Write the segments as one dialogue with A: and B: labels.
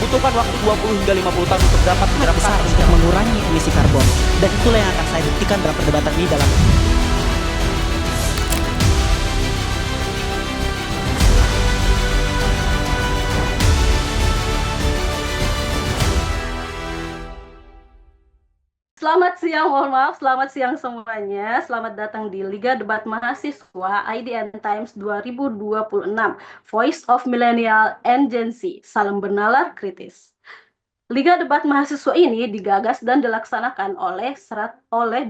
A: membutuhkan waktu 20 hingga 50 tahun untuk dapat
B: Sangat besar untuk mengurangi emisi karbon. Dan itulah yang akan saya buktikan dalam perdebatan ini dalam
C: Selamat siang, mohon maaf, selamat siang semuanya. Selamat datang di Liga Debat Mahasiswa IDN Times 2026, Voice of Millennial and Gen Z, salam bernalar kritis. Liga Debat Mahasiswa ini digagas dan dilaksanakan oleh 12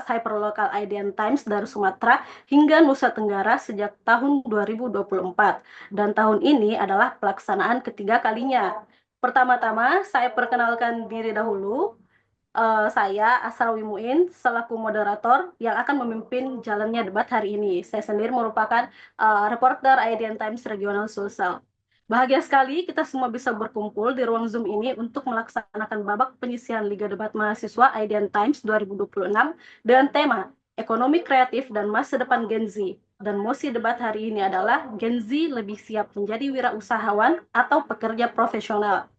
C: hyperlocal IDN Times dari Sumatera hingga Nusa Tenggara sejak tahun 2024. Dan tahun ini adalah pelaksanaan ketiga kalinya. Pertama-tama, saya perkenalkan diri dahulu. Saya Asrawi Muin selaku moderator yang akan memimpin jalannya debat hari ini. Saya sendiri merupakan reporter IDN Times Regional Sulsel. Bahagia sekali kita semua bisa berkumpul di ruang Zoom ini untuk melaksanakan babak penyisihan Liga Debat Mahasiswa IDN Times 2026 dengan tema Ekonomi Kreatif dan Masa Depan Gen Z. Dan mosi debat hari ini adalah Gen Z lebih siap menjadi wirausahawan atau pekerja profesional.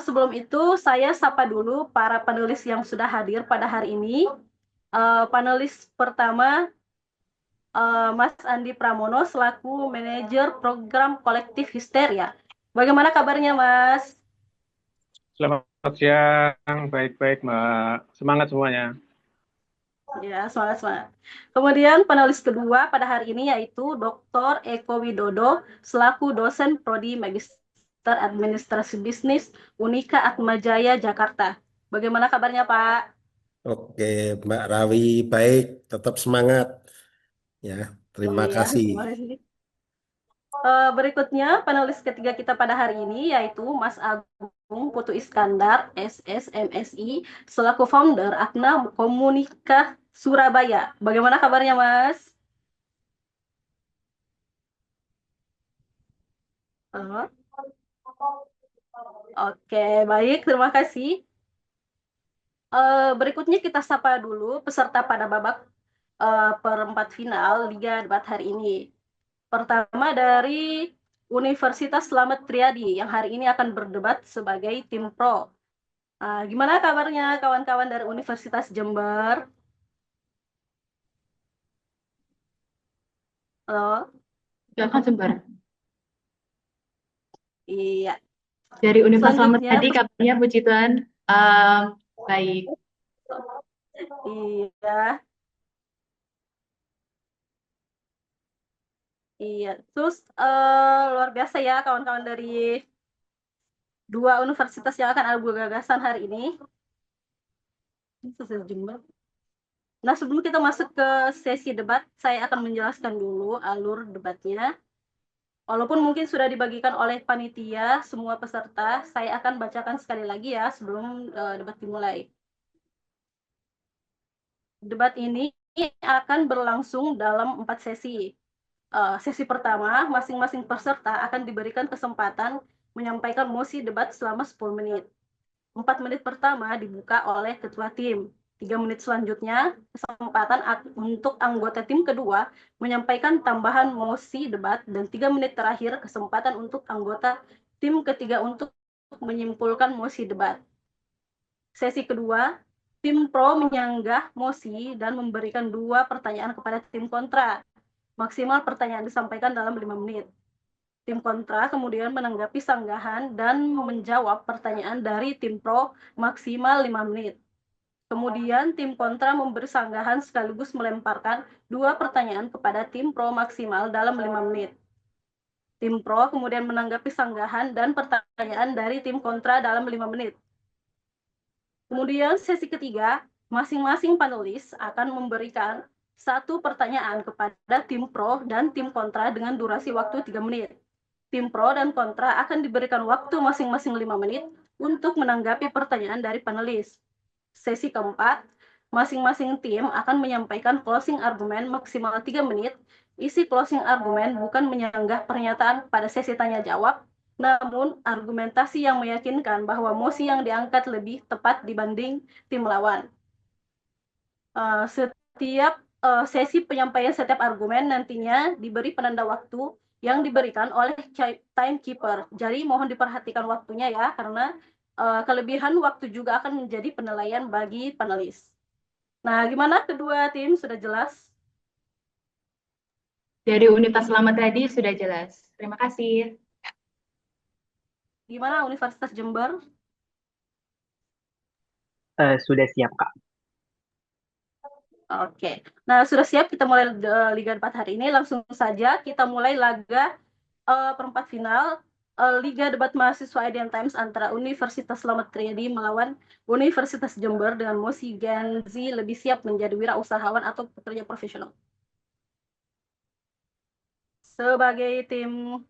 C: Sebelum itu, saya sapa dulu para panelis yang sudah hadir pada hari ini. Panelis pertama, Mas Andi Pramono selaku manajer program kolektif Histeria. Bagaimana kabarnya, Mas?
D: Selamat siang, baik-baik, Mbak. Semangat semuanya.
C: Ya, semangat. Kemudian panelis kedua pada hari ini yaitu Dr. Eko Widodo selaku dosen Prodi Magister Administrasi Bisnis Unika Atmajaya Jakarta. Bagaimana kabarnya, Pak?
E: Oke, Mbak Rawi, baik, tetap semangat. Ya, terima
C: Iya,
E: kasih.
C: terima kasih. Berikutnya panelis ketiga kita pada hari ini yaitu Mas Agung Putu Iskandar, SSMSI, selaku founder Akna Komunika Surabaya. Bagaimana kabarnya, Mas? Oke, baik, terima kasih. Berikutnya kita sapa dulu peserta pada babak perempat final Liga Debat hari ini. Pertama dari Universitas Slamet Triadi yang hari ini akan berdebat sebagai tim pro. Gimana kabarnya kawan-kawan dari Universitas Jember? Halo?
F: Silakan Jember.
C: Iya.
F: Dari Universitas Slamet
C: Selanjutnya,
F: tadi kabarnya puji Tuhan baik.
C: Iya. Iya. Terus luar biasa ya kawan-kawan dari dua universitas yang akan adu gagasan hari ini. Jember. Nah, sebelum kita masuk ke sesi debat, saya akan menjelaskan dulu alur debatnya. Walaupun mungkin sudah dibagikan oleh panitia semua peserta, saya akan bacakan sekali lagi ya sebelum debat dimulai. Debat ini akan berlangsung dalam 4 sesi. Sesi pertama, masing-masing peserta akan diberikan kesempatan menyampaikan mosi debat selama 10 menit. 4 menit pertama dibuka oleh ketua tim. 3 menit selanjutnya, kesempatan untuk anggota tim kedua menyampaikan tambahan mosi debat, dan 3 menit terakhir kesempatan untuk anggota tim ketiga untuk menyimpulkan mosi debat. Sesi kedua, tim pro menyanggah mosi dan memberikan 2 pertanyaan kepada tim kontra. Maksimal pertanyaan disampaikan dalam 5 menit. Tim kontra kemudian menanggapi sanggahan dan menjawab pertanyaan dari tim pro maksimal 5 menit. Kemudian tim kontra memberi sanggahan sekaligus melemparkan 2 pertanyaan kepada tim pro maksimal dalam 5 menit. Tim pro kemudian menanggapi sanggahan dan pertanyaan dari tim kontra dalam 5 menit. Kemudian sesi ketiga, masing-masing panelis akan memberikan 1 pertanyaan kepada tim pro dan tim kontra dengan durasi waktu 3 menit. Tim pro dan kontra akan diberikan waktu masing-masing 5 menit untuk menanggapi pertanyaan dari panelis. Sesi keempat, masing-masing tim akan menyampaikan closing argumen maksimal 3 menit. Isi closing argumen bukan menyanggah pernyataan pada sesi tanya-jawab, namun argumentasi yang meyakinkan bahwa mosi yang diangkat lebih tepat dibanding tim lawan. Setiap sesi penyampaian setiap argumen nantinya diberi penanda waktu yang diberikan oleh timekeeper. Jadi mohon diperhatikan waktunya ya, karena kelebihan waktu juga akan menjadi penilaian bagi panelis. Nah, gimana kedua tim, sudah jelas?
F: Dari Universitas Selamat tadi sudah jelas. Terima kasih.
C: Gimana Universitas Jember?
A: Sudah siap, Kak.
C: Oke, nah sudah siap kita mulai Liga 4 hari ini. Langsung saja kita mulai laga perempat final Liga Debat Mahasiswa IDN Times antara Universitas Selamat Riyadi melawan Universitas Jember dengan mosi Gen Z lebih siap menjadi wirausahawan atau pekerja profesional. Sebagai tim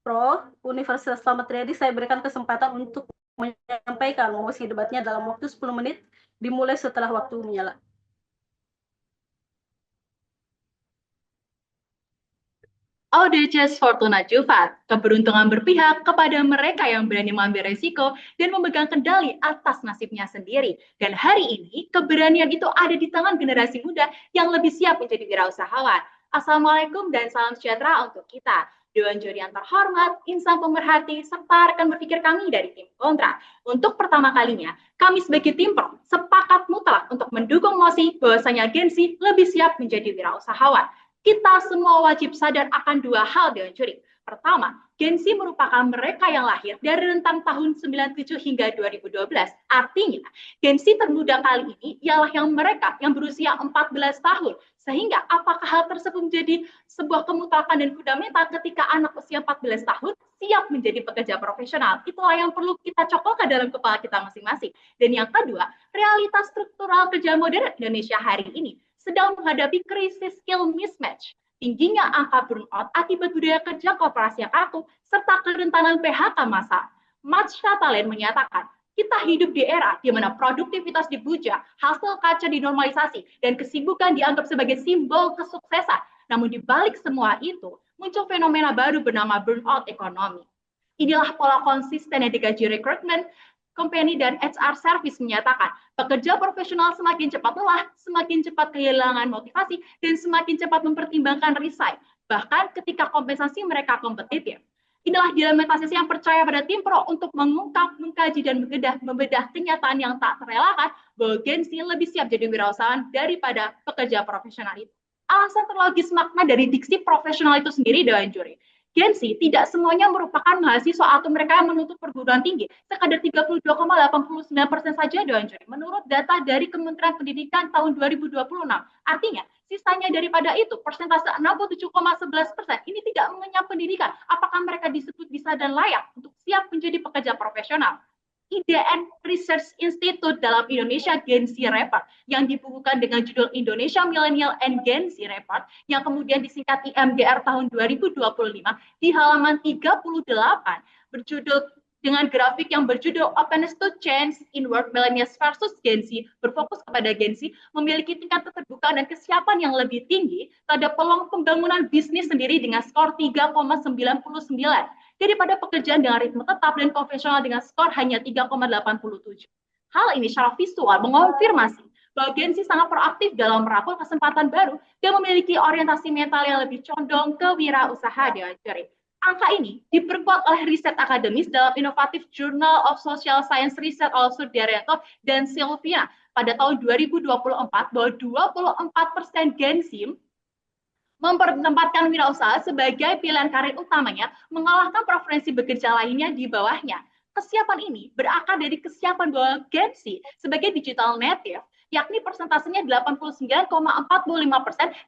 C: pro Universitas Selamat Riyadi, saya berikan kesempatan untuk menyampaikan mosi debatnya dalam waktu 10 menit, dimulai setelah waktu menyala.
F: Audacious Fortuna Juvat, keberuntungan berpihak kepada mereka yang berani mengambil resiko dan memegang kendali atas nasibnya sendiri. Dan hari ini, keberanian itu ada di tangan generasi muda yang lebih siap menjadi wirausahawan. Assalamualaikum dan salam sejahtera untuk kita. Dewan juri yang terhormat, insan pemerhati, serta rekan berpikir kami dari tim kontra. Untuk pertama kalinya, kami sebagai tim pro sepakat mutlak untuk mendukung mosi bahwasanya Gen Z lebih siap menjadi wirausahawan. Kita semua wajib sadar akan dua hal Dewan Juri. Pertama, Gen Z merupakan mereka yang lahir dari rentang tahun 97 hingga 2012. Artinya, Gen Z termuda kali ini ialah mereka yang berusia 14 tahun. Sehingga apakah hal tersebut menjadi sebuah kemutlakan dan fundamental ketika anak usia 14 tahun siap menjadi pekerja profesional? Itulah yang perlu kita cokokkan dalam kepala kita masing-masing. Dan yang kedua, realitas struktural kerja modern Indonesia hari ini sedang menghadapi krisis skill mismatch, tingginya angka burnout akibat budaya kerja korporasi yang kaku, serta kerentanan PHK massal. Marsha Talent menyatakan, kita hidup di era di mana produktivitas dipuja, hasil kaca dinormalisasi, dan kesibukan dianggap sebagai simbol kesuksesan. Namun di balik semua itu, muncul fenomena baru bernama burnout ekonomi. Inilah pola konsisten yang digaji rekrutmen, company dan HR service menyatakan pekerja profesional semakin cepat lelah, semakin cepat kehilangan motivasi, dan semakin cepat mempertimbangkan resign, bahkan ketika kompensasi mereka kompetitif. Inilah dilematisasi yang percaya pada tim pro untuk mengungkap, mengkaji, dan membedah kenyataan yang tak terelakkan bahwa Gen Z lebih siap jadi wirausahawan daripada pekerja profesional itu. Alasan terlogis makna dari diksi profesional itu sendiri Dewan Juri. Gen Z tidak semuanya merupakan mahasiswa atau mereka yang menuntut perguruan tinggi. Sekadar 32,89% saja Dewan Juri, menurut data dari Kementerian Pendidikan tahun 2026. Artinya, sisanya daripada itu, persentase 67,11% ini tidak mengenyam pendidikan. Apakah mereka disebut bisa dan layak untuk siap menjadi pekerja profesional? IDN Research Institute dalam Indonesia Gen Z Report yang dibukukan dengan judul Indonesia Millennial and Gen Z Report yang kemudian disingkat IMGR tahun 2025 di halaman 38 berjudul dengan grafik yang berjudul Openness to Change in Work Millennials versus Gen Z berfokus kepada Gen Z memiliki tingkat keterbukaan dan kesiapan yang lebih tinggi terhadap peluang pembangunan bisnis sendiri dengan skor 3,99 daripada pekerjaan dengan ritme tetap dan konvensional dengan skor hanya 3,87. Hal ini secara visual mengonfirmasi bahwa Gen Z sangat proaktif dalam merangkul kesempatan baru dan memiliki orientasi mental yang lebih condong ke wirausaha Dewan Juri. Angka ini diperkuat oleh riset akademis dalam Innovative Journal of Social Science Research oleh Sudaryanto dan Sylvia pada tahun 2024 bahwa 24% Gen Z mempertempatkan wirausaha sebagai pilihan karir utamanya, mengalahkan preferensi bekerja lainnya di bawahnya. Kesiapan ini berakar dari kesiapan bahwa Gen Z sebagai digital native, yakni persentasenya 89,45%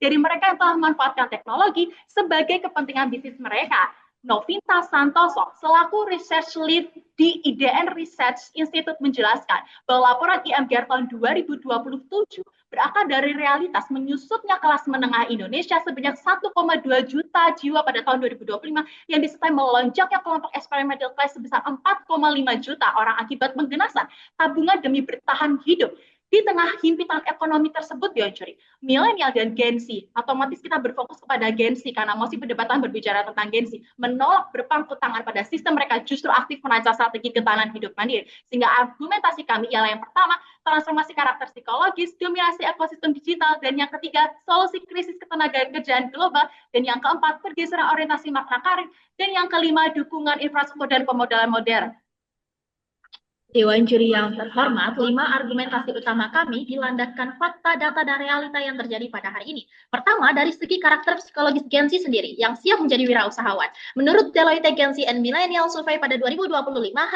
F: dari mereka yang telah memanfaatkan teknologi sebagai kepentingan bisnis mereka. Novinta Santoso, selaku research lead di IDN Research Institute menjelaskan bahwa laporan IMGR tahun 2027 berakar dari realitas menyusutnya kelas menengah Indonesia sebanyak 1,2 juta jiwa pada tahun 2025 yang disertai melonjaknya kelompok experimental class sebesar 4,5 juta orang akibat menggenasan tabungan demi bertahan hidup. Di tengah himpitan ekonomi tersebut, Dewan Juri, milenial dan Gen Z, otomatis kita berfokus kepada Gen Z karena masih perdebatan berbicara tentang Gen Z, menolak berpangku tangan pada sistem mereka justru aktif merancang strategi ketahanan hidup mandiri. Sehingga argumentasi kami ialah yang pertama, transformasi karakter psikologis, dominasi ekosistem digital, dan yang ketiga, solusi krisis ketenagakerjaan global, dan yang keempat, pergeseran orientasi makna karir, dan yang kelima, dukungan infrastruktur dan pemodalan modern. Dewan Juri yang terhormat, 5 argumentasi utama kami dilandaskan fakta, data, dan realita yang terjadi pada hari ini. Pertama, dari segi karakter psikologis Gen Z sendiri yang siap menjadi wirausahawan. Menurut Deloitte Gen Z and Millennial Survey pada 2025,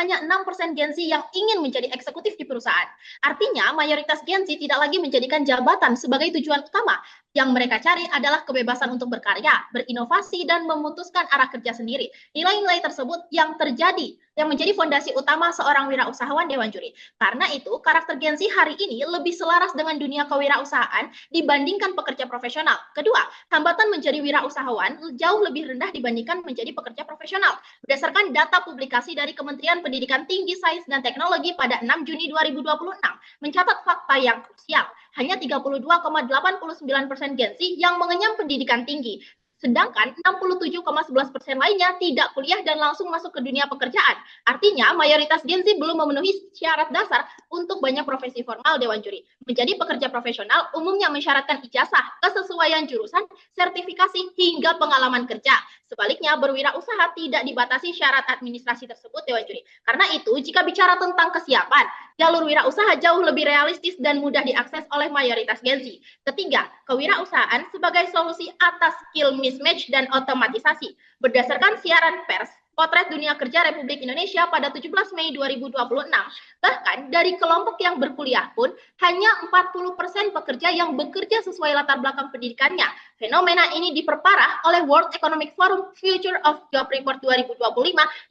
F: hanya 6% Gen Z yang ingin menjadi eksekutif di perusahaan. Artinya, mayoritas Gen Z tidak lagi menjadikan jabatan sebagai tujuan utama. Yang mereka cari adalah kebebasan untuk berkarya, berinovasi, dan memutuskan arah kerja sendiri. Nilai-nilai tersebut yang menjadi fondasi utama seorang wirausahawan, Dewan Juri. Karena itu, karakter Gen Z hari ini lebih selaras dengan dunia kewirausahaan dibandingkan pekerja profesional. Kedua, hambatan menjadi wirausahawan jauh lebih rendah dibandingkan menjadi pekerja profesional. Berdasarkan data publikasi dari Kementerian Pendidikan Tinggi, Sains, dan Teknologi pada 6 Juni 2026, mencatat fakta yang krusial. Hanya 32,89% Gen Z yang mengenyam pendidikan tinggi. Sedangkan 67,11% lainnya tidak kuliah dan langsung masuk ke dunia pekerjaan. Artinya, mayoritas Gen Z belum memenuhi syarat dasar untuk banyak profesi formal, Dewan Juri. Menjadi pekerja profesional umumnya mensyaratkan ijazah, kesesuaian jurusan, sertifikasi, hingga pengalaman kerja. Sebaliknya, berwirausaha tidak dibatasi syarat administrasi tersebut, Dewan Juri. Karena itu, jika bicara tentang kesiapan, jalur wirausaha jauh lebih realistis dan mudah diakses oleh mayoritas Gen Z. Ketiga, kewirausahaan sebagai solusi atas skill mismatch dan otomatisasi. Berdasarkan siaran pers, Potret Dunia Kerja Republik Indonesia pada 17 Mei 2026, bahkan dari kelompok yang berkuliah pun hanya 40% pekerja yang bekerja sesuai latar belakang pendidikannya. Fenomena ini diperparah oleh World Economic Forum Future of Job Report 2025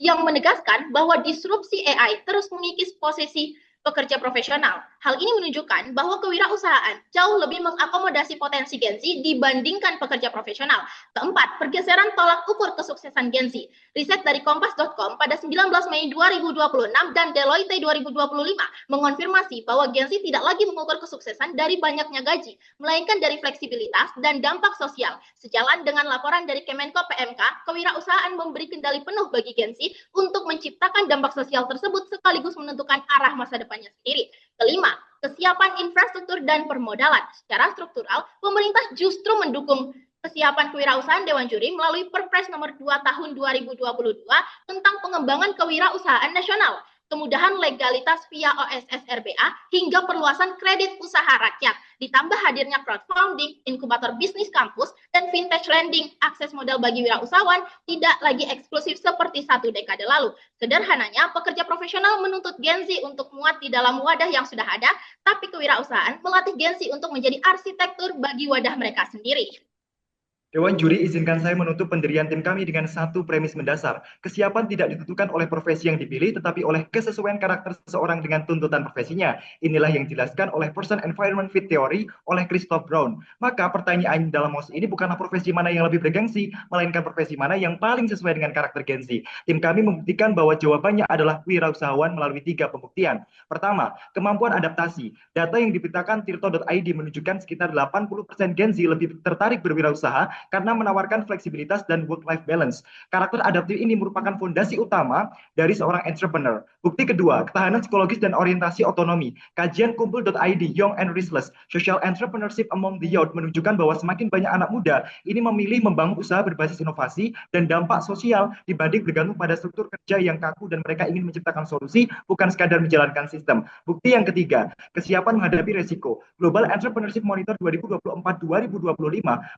F: yang menegaskan bahwa disrupsi AI terus mengikis posisi pekerja profesional. Hal ini menunjukkan bahwa kewirausahaan jauh lebih mengakomodasi potensi Gen Z dibandingkan pekerja profesional. Keempat, pergeseran tolak ukur kesuksesan Gen Z. Riset dari Kompas.com pada 19 Mei 2026 dan Deloitte 2025 mengonfirmasi bahwa Gen Z tidak lagi mengukur kesuksesan dari banyaknya gaji, melainkan dari fleksibilitas dan dampak sosial. Sejalan dengan laporan dari Kemenko PMK, kewirausahaan memberi kendali penuh bagi Gen Z untuk menciptakan dampak sosial tersebut sekaligus menentukan arah masa depannya sendiri. Kelima, kesiapan infrastruktur dan permodalan. Secara struktural, pemerintah justru mendukung kesiapan kewirausahaan, Dewan Juri, melalui Perpres nomor 2 tahun 2022 tentang pengembangan kewirausahaan nasional, kemudahan legalitas via OSS RBA, hingga perluasan kredit usaha rakyat. Ditambah hadirnya crowdfunding, inkubator bisnis kampus, dan vintage lending, akses modal bagi wirausahawan tidak lagi eksklusif seperti 1 dekade lalu. Sederhananya, pekerja profesional menuntut Gen Z untuk muat di dalam wadah yang sudah ada, tapi kewirausahaan melatih Gen Z untuk menjadi arsitektur bagi wadah mereka sendiri.
G: Dewan Juri, izinkan saya menutup pendirian tim kami dengan satu premis mendasar. Kesiapan tidak ditentukan oleh profesi yang dipilih, tetapi oleh kesesuaian karakter seseorang dengan tuntutan profesinya. Inilah yang dijelaskan oleh Person Environment Fit Theory oleh Christoph Braun. Maka pertanyaan dalam mosi ini bukanlah profesi mana yang lebih bergengsi, melainkan profesi mana yang paling sesuai dengan karakter Gen Z. Tim kami membuktikan bahwa jawabannya adalah wirausahawan melalui 3 pembuktian. Pertama, kemampuan adaptasi. Data yang dipetakan tirto.id menunjukkan sekitar 80% Gen Z lebih tertarik berwirausaha karena menawarkan fleksibilitas dan work-life balance. Karakter adaptif ini merupakan fondasi utama dari seorang entrepreneur. Bukti kedua, ketahanan psikologis dan orientasi otonomi. Kajian kumpul.id, Young and Restless, Social Entrepreneurship Among the Youth menunjukkan bahwa semakin banyak anak muda ini memilih membangun usaha berbasis inovasi dan dampak sosial dibanding bergantung pada struktur kerja yang kaku dan mereka ingin menciptakan solusi, bukan sekadar menjalankan sistem. Bukti yang ketiga, kesiapan menghadapi resiko. Global Entrepreneurship Monitor 2024-2025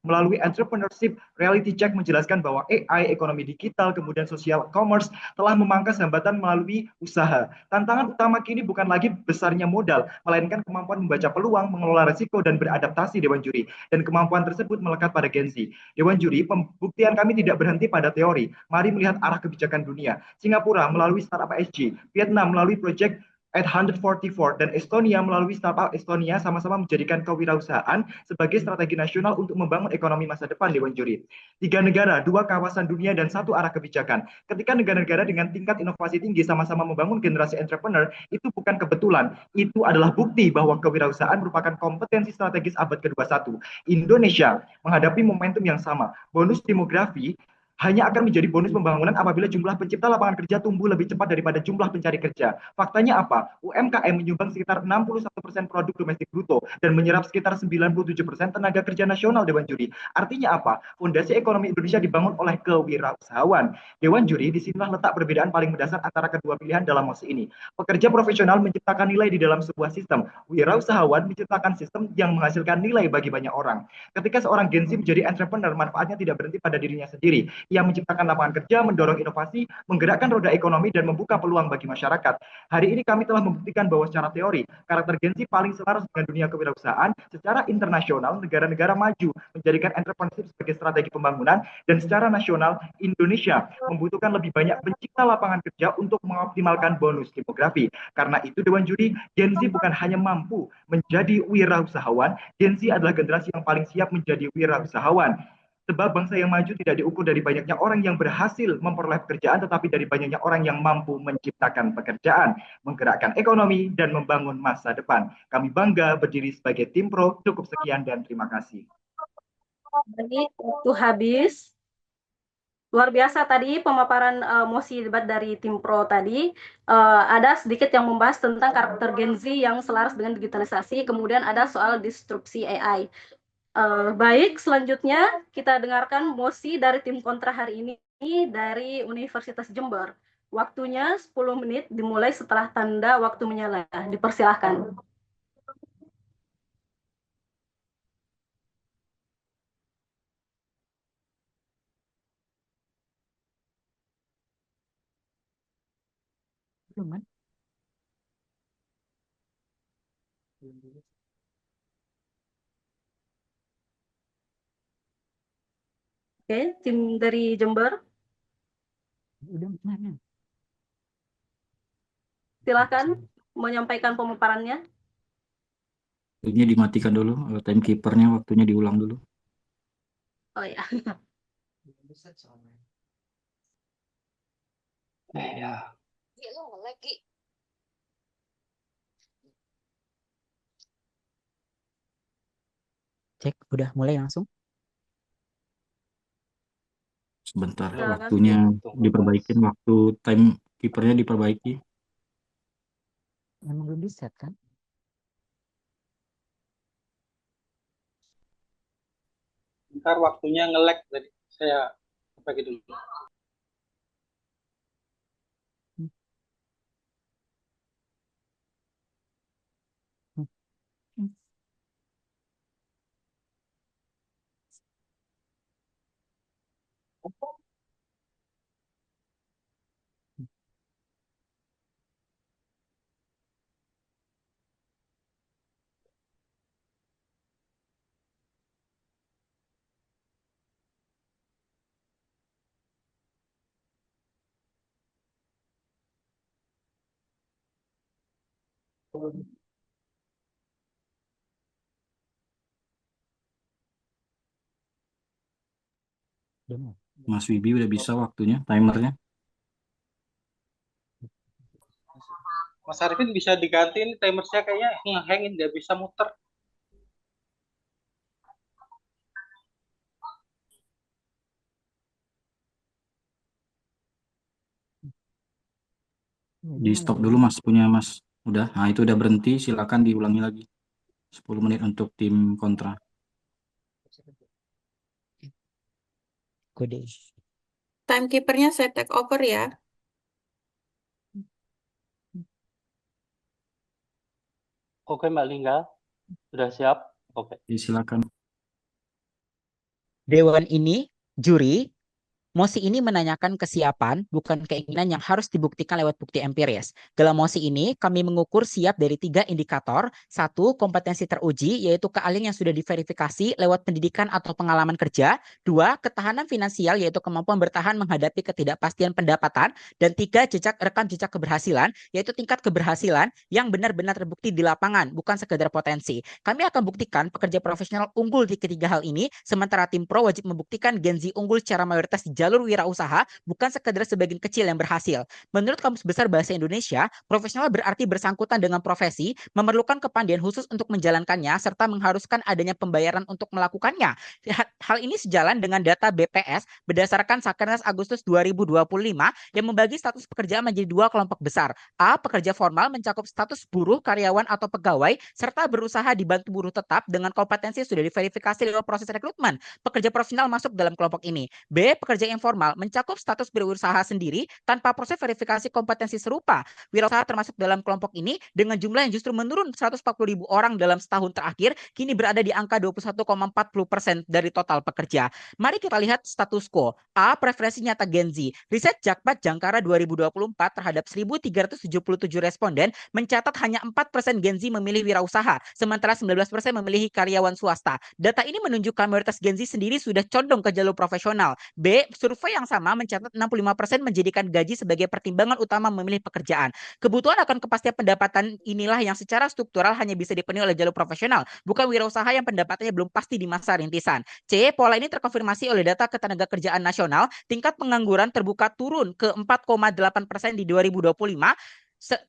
G: melalui Entrepreneurship Reality Check menjelaskan bahwa AI, ekonomi digital, kemudian social commerce telah memangkas hambatan melalui usaha. Tantangan utama kini bukan lagi besarnya modal, melainkan kemampuan membaca peluang, mengelola risiko, dan beradaptasi, Dewan Juri. Dan kemampuan tersebut melekat pada Gen Z. Dewan Juri, pembuktian kami tidak berhenti pada teori. Mari melihat arah kebijakan dunia. Singapura melalui Startup SG, Vietnam melalui Project at 144 dan Estonia melalui startup Estonia sama-sama menjadikan kewirausahaan sebagai strategi nasional untuk membangun ekonomi masa depan, Dewan Juri. 3 negara, 2 kawasan dunia dan 1 arah kebijakan. Ketika negara-negara dengan tingkat inovasi tinggi sama-sama membangun generasi entrepreneur, itu bukan kebetulan, itu adalah bukti bahwa kewirausahaan merupakan kompetensi strategis abad ke-21. Indonesia menghadapi momentum yang sama. Bonus demografi hanya akan menjadi bonus pembangunan apabila jumlah pencipta lapangan kerja tumbuh lebih cepat daripada jumlah pencari kerja. Faktanya apa? UMKM menyumbang sekitar 61% produk domestik bruto dan menyerap sekitar 97% tenaga kerja nasional, Dewan Juri. Artinya apa? Fondasi ekonomi Indonesia dibangun oleh kewirausahaan. Dewan Juri, disinilah letak perbedaan paling mendasar antara kedua pilihan dalam mosi ini. Pekerja profesional menciptakan nilai di dalam sebuah sistem. Wirausahawan menciptakan sistem yang menghasilkan nilai bagi banyak orang. Ketika seorang Gen Z menjadi entrepreneur, manfaatnya tidak berhenti pada dirinya sendiri. Yang menciptakan lapangan kerja, mendorong inovasi, menggerakkan roda ekonomi, dan membuka peluang bagi masyarakat. Hari ini kami telah membuktikan bahwa secara teori, karakter Gen Z paling selaras dengan dunia kewirausahaan. Secara internasional, negara-negara maju menjadikan entrepreneurship sebagai strategi pembangunan, dan secara nasional, Indonesia membutuhkan lebih banyak pencipta lapangan kerja untuk mengoptimalkan bonus demografi. Karena itu, Dewan Juri, Gen Z bukan hanya mampu menjadi wirausahawan, Gen Z adalah generasi yang paling siap menjadi wirausahawan. Sebab bangsa yang maju tidak diukur dari banyaknya orang yang berhasil memperoleh pekerjaan, tetapi dari banyaknya orang yang mampu menciptakan pekerjaan, menggerakkan ekonomi, dan membangun masa depan. Kami bangga berdiri sebagai tim pro. Cukup sekian dan terima kasih.
C: Jadi waktu habis. Luar biasa tadi pemaparan mosi debat dari tim pro tadi. Ada sedikit yang membahas tentang karakter Gen Z yang selaras dengan digitalisasi, kemudian ada soal disrupsi AI. Baik, selanjutnya kita dengarkan mosi dari tim kontra hari ini dari Universitas Jember. Waktunya 10 menit dimulai setelah tanda waktu menyala. Dipersilahkan. Oke, tim dari Jember. Silakan menyampaikan pemaparannya.
H: Ini dimatikan dulu, timekeepernya waktunya diulang dulu.
C: Oh ya.
B: Cek, udah mulai langsung.
H: Sebentar,
C: Silakan.
H: waktunya diperbaikin, waktu timekeepernya diperbaiki.
B: Memang belum di set kan?
D: Ntar waktunya nge-lag tadi. Saya bagi dulu.
H: Mas Wibi udah bisa waktunya, timernya.
D: Mas Arifin bisa diganti, ini timernya kayaknya ngehangin, nggak bisa muter.
H: Di stop dulu Mas, punya Mas. Udah, nah itu udah berhenti, silakan diulangi lagi. 10 menit untuk tim kontra.
B: Kode.
I: Timekeepernya saya take over ya.
J: Oke, Mbak Lingga, sudah siap? Oke.
H: Silakan.
B: Dewan ini, juri, Mosi ini menanyakan kesiapan, bukan keinginan yang harus dibuktikan lewat bukti empiris. Dalam mosi ini, kami mengukur siap dari 3 indikator. 1, kompetensi teruji, yaitu keahlian yang sudah diverifikasi lewat pendidikan atau pengalaman kerja. 2, ketahanan finansial, yaitu kemampuan bertahan menghadapi ketidakpastian pendapatan. Dan 3, rekam jejak keberhasilan, yaitu tingkat keberhasilan yang benar-benar terbukti di lapangan, bukan sekedar potensi. Kami akan buktikan pekerja profesional unggul di ketiga hal ini, sementara tim pro wajib membuktikan Gen Z unggul secara mayoritas di jalur wirausaha, bukan sekedar sebagian kecil yang berhasil. Menurut Kamus Besar Bahasa Indonesia, profesional berarti bersangkutan dengan profesi, memerlukan kepandian khusus untuk menjalankannya, serta mengharuskan adanya pembayaran untuk melakukannya. Hal ini sejalan dengan data BPS berdasarkan Sakernas Agustus 2025 yang membagi status pekerjaan menjadi 2 kelompok besar. A, pekerja formal mencakup status buruh, karyawan, atau pegawai, serta berusaha dibantu buruh tetap dengan kompetensi sudah diverifikasi lewat proses rekrutmen. Pekerja profesional masuk dalam kelompok ini. B, pekerja informal mencakup status berusaha sendiri tanpa proses verifikasi kompetensi serupa. Wirausaha termasuk dalam kelompok ini dengan jumlah yang justru menurun 140.000 orang dalam setahun terakhir, kini berada di angka 21,40% dari total pekerja. Mari kita lihat status quo. A, preferensi nyata Gen Z. Riset Jakpat Jangkara 2024 terhadap 1.377 responden mencatat hanya 4% Gen Z memilih wirausaha, sementara 19% memilih karyawan swasta. Data ini menunjukkan mayoritas Gen Z sendiri sudah condong ke jalur profesional. B, survei yang sama mencatat 65% menjadikan gaji sebagai pertimbangan utama memilih pekerjaan. Kebutuhan akan kepastian pendapatan inilah yang secara struktural hanya bisa dipenuhi oleh jalur profesional, bukan wirausaha yang pendapatannya belum pasti di masa rintisan. C, pola ini terkonfirmasi oleh data Ketenagakerjaan Nasional, tingkat pengangguran terbuka turun ke 4,8% di 2025,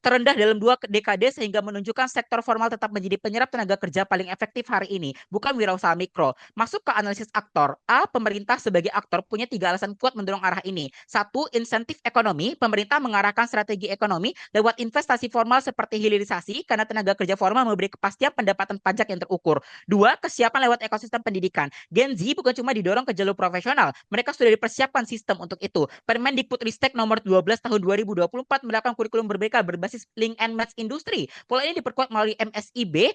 B: terendah dalam 2 dekade, sehingga menunjukkan sektor formal tetap menjadi penyerap tenaga kerja paling efektif hari ini, bukan wirausaha mikro. Masuk ke analisis aktor. A, pemerintah sebagai aktor punya 3 alasan kuat mendorong arah ini. 1, insentif ekonomi. Pemerintah mengarahkan strategi ekonomi lewat investasi formal seperti hilirisasi, karena tenaga kerja formal memberi kepastian pendapatan pajak yang terukur. 2, kesiapan lewat ekosistem pendidikan. Gen Z bukan cuma didorong ke jalur profesional, mereka sudah dipersiapkan sistem untuk itu. Permendikbudristek nomor 12 tahun 2024 menerapkan kurikulum berbeda berbasis link and match industri. Pola ini diperkuat melalui MSIB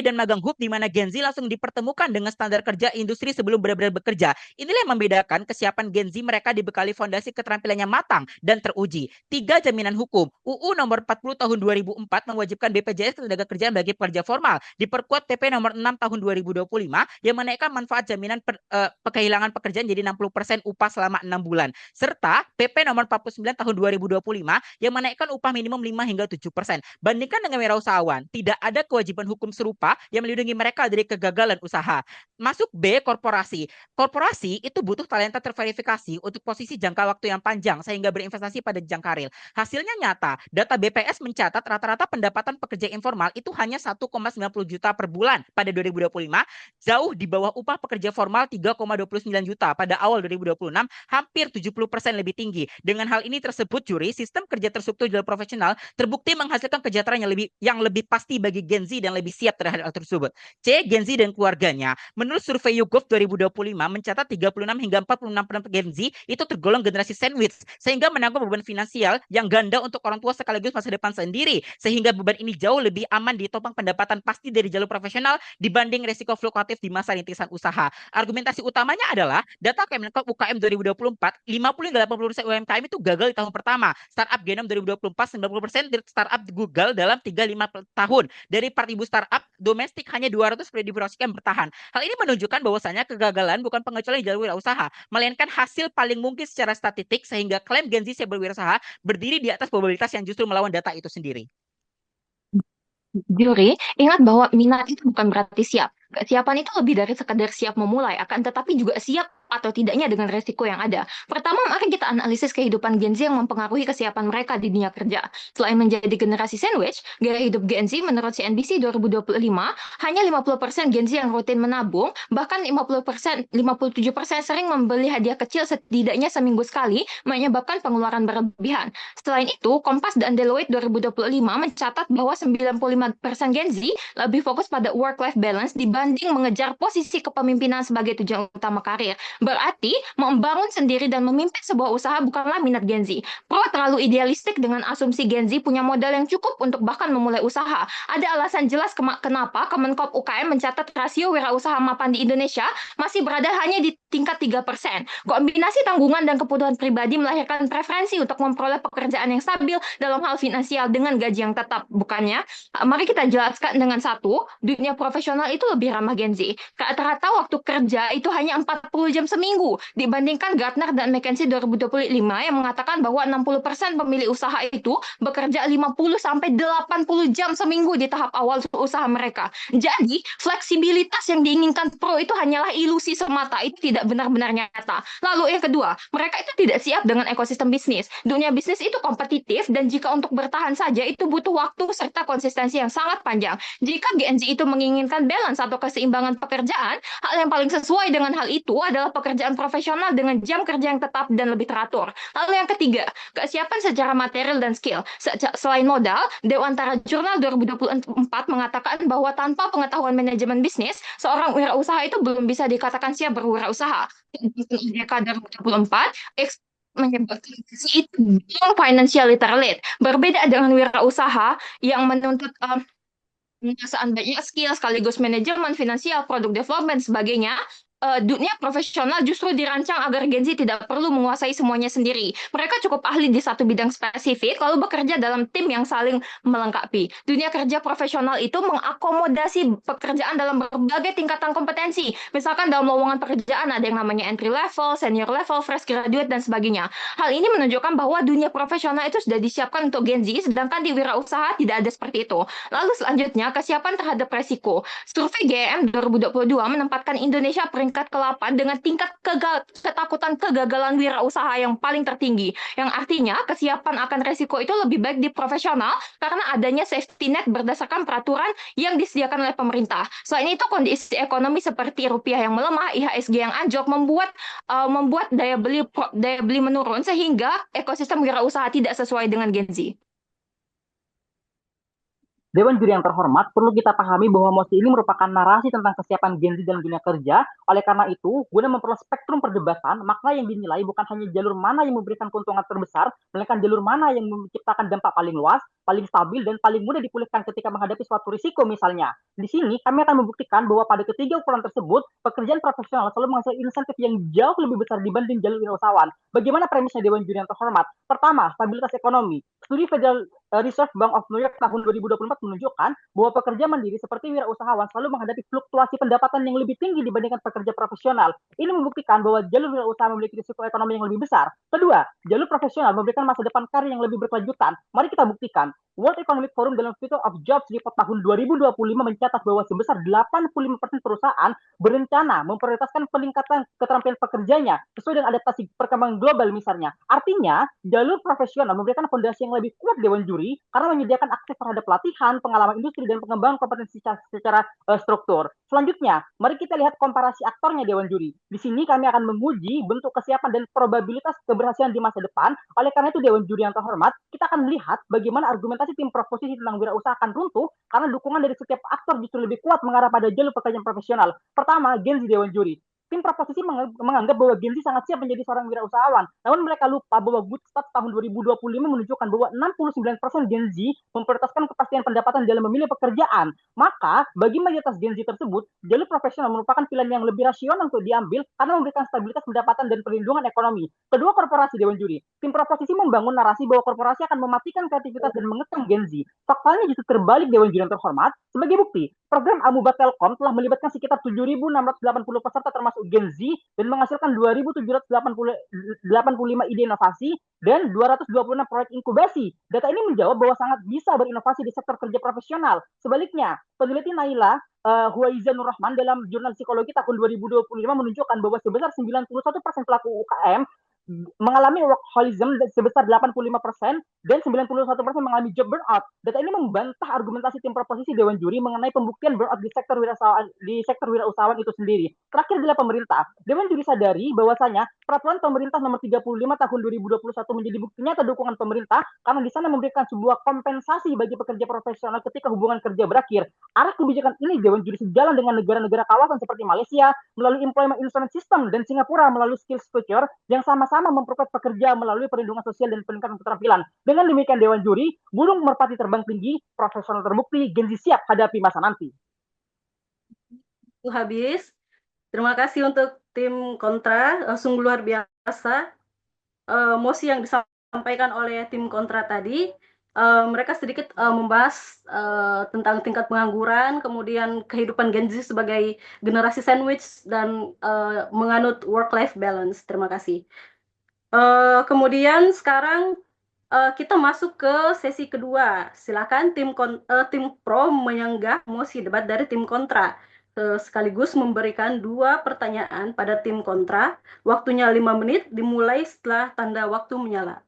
B: dan magang hub, di mana Gen Z langsung dipertemukan dengan standar kerja industri sebelum benar-benar bekerja. Inilah yang membedakan kesiapan Gen Z, mereka dibekali fondasi keterampilannya matang dan teruji. 3, jaminan hukum. UU nomor 40 tahun 2004 mewajibkan BPJS ketenaga kerjaan bagi pekerja formal. Diperkuat PP nomor 6 tahun 2025 yang menaikkan manfaat jaminan kehilangan pekerjaan jadi 60% upah selama 6 bulan. Serta PP nomor 49 tahun 2025 yang menaikkan upah minimum 5 hingga 7%. Bandingkan dengan wirausahawan, tidak ada kewajiban hukum serupa yang melindungi mereka dari kegagalan usaha. Masuk B, korporasi. Korporasi itu butuh talenta terverifikasi untuk posisi jangka waktu yang panjang sehingga berinvestasi pada jenjang karir. Hasilnya nyata, data BPS mencatat rata-rata pendapatan pekerja informal itu hanya 1,90 juta per bulan pada 2025, jauh di bawah upah pekerja formal 3,29 juta pada awal 2026, hampir 70% lebih tinggi. Dengan hal ini tersebut, juri, sistem kerja terstruktur jalur profesional terbukti menghasilkan kesejahteraan yang lebih pasti bagi Gen Z dan lebih siap terhadap hal tersebut. C, Gen Z dan keluarganya. Menurut survei YouGov 2025 mencatat 36 hingga 46% Gen Z itu tergolong generasi sandwich, sehingga menanggung beban finansial yang ganda untuk orang tua sekaligus masa depan sendiri, sehingga beban ini jauh lebih aman ditopang pendapatan pasti dari jalur profesional dibanding resiko fluktuatif di masa rintisan usaha. Argumentasi utamanya adalah data Kemenkop UKM 2024, 50 hingga 80% UMKM itu gagal di tahun pertama. Startup Genom 2024, 90% startup gagal dalam 3-5 tahun. Dari 4.000 startup domestik hanya 200 diproyeksikan bertahan. Hal ini menunjukkan bahwasanya kegagalan bukan pengecualian jalur wirausaha, melainkan hasil paling mungkin secara statistik, sehingga klaim Gen Z siap berwirausaha berdiri di atas probabilitas yang justru melawan data itu sendiri.
K: Juri, ingat bahwa minat itu bukan berarti siap. Kesiapan itu lebih dari sekedar siap memulai, akan tetapi juga siap atau tidaknya dengan resiko yang ada. Pertama, mari kita analisis kehidupan Gen Z yang mempengaruhi kesiapan mereka di dunia kerja. Selain menjadi generasi sandwich, gaya hidup Gen Z menurut CNBC 2025, hanya 50% Gen Z yang rutin menabung, bahkan 57% sering membeli hadiah kecil setidaknya seminggu sekali, menyebabkan pengeluaran berlebihan. Selain itu, Kompas dan Deloitte 2025 mencatat bahwa 95% Gen Z lebih fokus pada work-life balance dibanding mengejar posisi kepemimpinan sebagai tujuan utama karir. Berarti membangun sendiri dan memimpin sebuah usaha bukanlah minat Gen Z. Pro terlalu idealistik dengan asumsi Gen Z punya modal yang cukup untuk bahkan memulai usaha. Ada alasan jelas kenapa Kemenkop UKM mencatat rasio wirausaha mapan di Indonesia masih berada hanya di tingkat 3%. Kombinasi tanggungan dan kebutuhan pribadi melahirkan preferensi untuk memperoleh pekerjaan yang stabil dalam hal finansial dengan gaji yang tetap. Bukannya, mari kita jelaskan dengan satu, dunia profesional itu lebih ramah Gen Z. Rata-rata waktu kerja itu hanya 40 jam seminggu, dibandingkan Gartner dan McKinsey 2025 yang mengatakan bahwa 60% pemilik usaha itu bekerja 50-80 jam seminggu di tahap awal usaha mereka. Jadi, fleksibilitas yang diinginkan pro itu hanyalah ilusi semata, itu tidak benar-benar nyata. Lalu yang kedua, mereka itu tidak siap dengan ekosistem bisnis. Dunia bisnis itu kompetitif dan jika untuk bertahan saja itu butuh waktu serta konsistensi yang sangat panjang. Jika Gen Z itu menginginkan balance atau keseimbangan pekerjaan, hal yang paling sesuai dengan hal itu adalah pekerjaan profesional dengan jam kerja yang tetap dan lebih teratur. Lalu yang ketiga, kesiapan secara material dan skill. Selain modal, Dewantara Jurnal 2024 mengatakan bahwa tanpa pengetahuan manajemen bisnis, seorang wirausaha itu belum bisa dikatakan siap berwirausaha. DK 2024, menyebutkan itu financial literate. Berbeda dengan wirausaha yang menuntut penguasaan banyak skill sekaligus manajemen finansial, produk development, sebagainya. Dunia profesional justru dirancang agar Gen Z tidak perlu menguasai semuanya sendiri. Mereka cukup ahli di satu bidang spesifik, lalu bekerja dalam tim yang saling melengkapi. Dunia kerja profesional itu mengakomodasi pekerjaan dalam berbagai tingkatan kompetensi. Misalkan dalam lowongan pekerjaan ada yang namanya entry level, senior level, fresh graduate, dan sebagainya. Hal ini menunjukkan bahwa dunia profesional itu sudah disiapkan untuk Gen Z, sedangkan di wirausaha tidak ada seperti itu. Lalu selanjutnya, kesiapan terhadap resiko. Survei GEM 2022 menempatkan Indonesia peringkat ke-8 dengan tingkat ketakutan kegagalan wirausaha yang paling tertinggi. Yang artinya kesiapan akan resiko itu lebih baik di profesional karena adanya safety net berdasarkan peraturan yang disediakan oleh pemerintah. Selain itu kondisi ekonomi seperti rupiah yang melemah, IHSG yang anjlok membuat daya beli menurun sehingga ekosistem wirausaha tidak sesuai dengan Gen Z.
A: Dewan juri yang terhormat, perlu kita pahami bahwa mosi ini merupakan narasi tentang kesiapan Gen Z dalam dunia kerja. Oleh karena itu, guna memperluas spektrum perdebatan, makna yang dinilai bukan hanya jalur mana yang memberikan keuntungan terbesar, melainkan jalur mana yang menciptakan dampak paling luas, paling stabil, dan paling mudah dipulihkan ketika menghadapi suatu risiko misalnya. Di sini, kami akan membuktikan bahwa pada ketiga ukuran tersebut, pekerjaan profesional selalu menghasilkan insentif yang jauh lebih besar dibanding jalur wirausahaan. Bagaimana premisnya Dewan Juri yang terhormat? Pertama, stabilitas ekonomi. Studi Federal Reserve Bank of New York tahun 2024 menunjukkan bahwa pekerja mandiri seperti wirausahawan selalu menghadapi fluktuasi pendapatan yang lebih tinggi dibandingkan pekerja profesional. Ini membuktikan bahwa jalur wirausaha memiliki risiko ekonomi yang lebih besar. Kedua, jalur profesional memberikan masa depan karir yang lebih berkelanjutan. Mari kita buktikan. World Economic Forum dalam Future of Jobs report tahun 2025 mencatat bahwa sebesar 85% perusahaan berencana memprioritaskan peningkatan keterampilan pekerjanya sesuai dengan adaptasi perkembangan global misalnya. Artinya, jalur profesional memberikan fondasi yang lebih kuat Dewan Juri karena menyediakan akses terhadap pelatihan, pengalaman industri, dan pengembangan kompetensi secara struktur. Selanjutnya, mari kita lihat komparasi aktornya Dewan Juri. Di sini kami akan menguji bentuk kesiapan dan probabilitas keberhasilan di masa depan. Oleh karena itu, Dewan Juri yang terhormat, kita akan melihat bagaimana argumentasi tim proposisi tentang wirausaha akan runtuh karena dukungan dari setiap aktor justru lebih kuat mengarah pada jalur pekerjaan profesional. Pertama, Gen Z Dewan Juri. Tim proposisi menganggap bahwa Gen Z sangat siap menjadi seorang wirausahawan. Namun mereka lupa bahwa Good Start tahun 2025 menunjukkan bahwa 69% Gen Z memprioritaskan kepastian pendapatan dalam memilih pekerjaan. Maka, bagi mayoritas Gen Z tersebut, jalur profesional merupakan pilihan yang lebih rasional untuk diambil karena memberikan stabilitas pendapatan dan perlindungan ekonomi. Kedua, korporasi Dewan Juri. Tim proposisi membangun narasi bahwa korporasi akan mematikan kreativitas dan mengekang Gen Z. Faktanya justru terbalik Dewan Juri yang terhormat. Sebagai bukti, program Amuba Telkom telah melibatkan sekitar 7.680 peserta termasuk Gen Z dan menghasilkan 2.785 ide inovasi dan 226 proyek inkubasi. Data ini menjawab bahwa sangat bisa berinovasi di sektor kerja profesional. Sebaliknya, peneliti Naila Huaiza Nur Rahman dalam jurnal psikologi tahun 2025 menunjukkan bahwa sebesar 91% pelaku UKM mengalami workaholism sebesar 85% dan 91% mengalami job burnout. Data ini membantah argumentasi tim proposisi Dewan Juri mengenai pembuktian burnout di sektor wirausahaan itu sendiri. Terakhir adalah pemerintah. Dewan Juri sadari bahwasanya Peraturan Pemerintah Nomor 35 Tahun 2021 menjadi bukti nyata dukungan pemerintah karena di sana memberikan sebuah kompensasi bagi pekerja profesional ketika hubungan kerja berakhir. Arah kebijakan ini Dewan Juri sejalan dengan negara-negara kawasan seperti Malaysia melalui Employment Insurance System dan Singapura melalui Skills Future yang sama-sama memperkuat pekerja melalui perlindungan sosial dan peningkatan keterampilan. Dengan demikian Dewan Juri, burung merpati terbang tinggi, profesional terbukti, Gen Z siap hadapi masa nanti.
C: Itu habis. Terima kasih untuk tim kontra, sungguh luar biasa. Mosi yang disampaikan oleh tim kontra tadi, mereka sedikit membahas tentang tingkat pengangguran, kemudian kehidupan Gen Z sebagai generasi sandwich, dan menganut work-life balance. Terima kasih. Kemudian sekarang kita masuk ke sesi kedua. Silakan tim pro menyanggah mosi debat dari tim kontra. Sekaligus memberikan 2 pertanyaan pada tim kontra. Waktunya 5 menit, dimulai setelah tanda waktu menyala.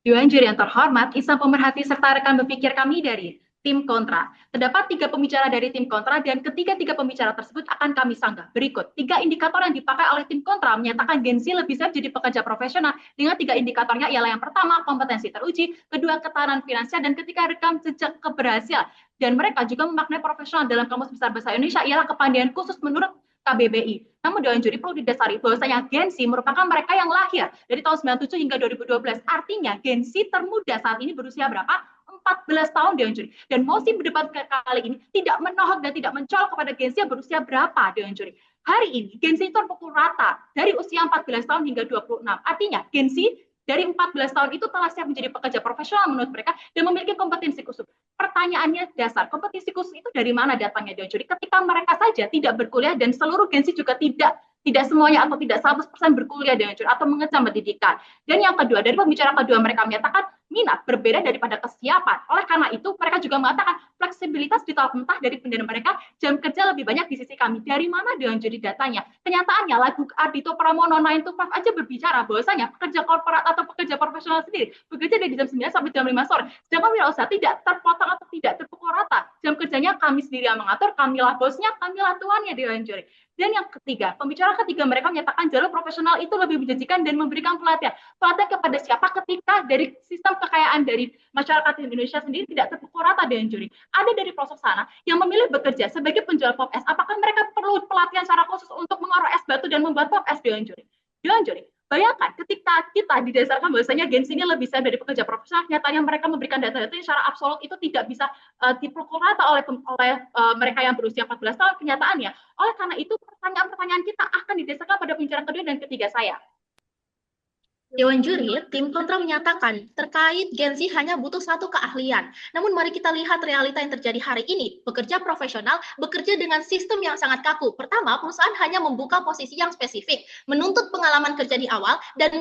F: Dewan Juri yang terhormat, insan pemerhati serta rekan berpikir kami dari tim kontra. Terdapat 3 pembicara dari tim kontra dan ketiga-tiga pembicara tersebut akan kami sanggah. Berikut 3 indikator yang dipakai oleh tim kontra menyatakan Gen Z lebih siap jadi pekerja profesional dengan 3 indikatornya ialah yang pertama kompetensi teruji, kedua ketahanan finansial, dan ketiga rekam jejak keberhasilan. Dan mereka juga memaknai profesional dalam Kamus Besar Bahasa Indonesia ialah kepandaian khusus menurut KBBI. Namun Dewan Juri perlu didasari bahwasanya Gen Z merupakan mereka yang lahir dari tahun 97 hingga 2012. Artinya Gen Z termuda saat ini berusia berapa? 14 tahun Dewan Juri. Dan mosi berdebat kali ini tidak menohok dan tidak mencolok kepada Gen Z yang berusia berapa Dewan Juri. Hari ini Gen Z terpukul rata dari usia 14 tahun hingga 26. Artinya Gen Z dari 14 tahun itu telah siap menjadi pekerja profesional menurut mereka dan memiliki kompetensi khusus. Pertanyaannya dasar, kompetensi khusus itu dari mana datangnya Dewan Juri? Ketika mereka saja tidak berkuliah dan seluruh Gen Z juga tidak semuanya atau tidak 100% berkuliah Dewan Juri atau mengecam pendidikan. Dan yang kedua, dari pembicara kedua mereka menyatakan minat berbeda daripada kesiapan. Oleh karena itu, mereka juga mengatakan fleksibilitas ditolak mentah dari pendana mereka, jam kerja lebih banyak di sisi kami. Dari mana Dewan Juri datanya? Kenyataannya, lagu Ardhito Pramono 9 to 5 aja berbicara bahwasanya pekerja korporat atau pekerja profesional sendiri bekerja dari jam 9 sampai jam 5 sore. Sedangkan wirausaha tidak terpotong atau tidak terpukul rata. Jam kerjanya kami sendiri yang mengatur, kamilah bosnya, kamilah tuannya Dewan Juri. Dan yang ketiga, pembicara ketiga mereka menyatakan jalur profesional itu lebih menjanjikan dan memberikan pelatihan. Pelatihan kepada siapa ketika dari sistem kekayaan dari masyarakat Indonesia sendiri tidak terpukul rata Dewan Juri. Ada dari pelosok sana yang memilih bekerja sebagai penjual pop es. Apakah mereka perlu pelatihan secara khusus untuk mengorok es batu dan membuat pop es Dewan Juri? Dewan Juri, bayangkan ketika kita didasarkan bahwasanya Gen Z ini lebih siap dari pekerja profesional, nyatanya mereka memberikan data-data yang secara absolut itu tidak bisa dipukul rata oleh mereka yang berusia 14 tahun kenyataannya. Oleh karena itu pertanyaan-pertanyaan kita akan didasarkan pada pembicara kedua dan ketiga saya.
L: Dewan Juri, tim kontra menyatakan terkait Gen Z hanya butuh 1 keahlian. Namun mari kita lihat realita yang terjadi hari ini. Pekerja profesional bekerja dengan sistem yang sangat kaku. Pertama, perusahaan hanya membuka posisi yang spesifik, menuntut pengalaman kerja di awal, dan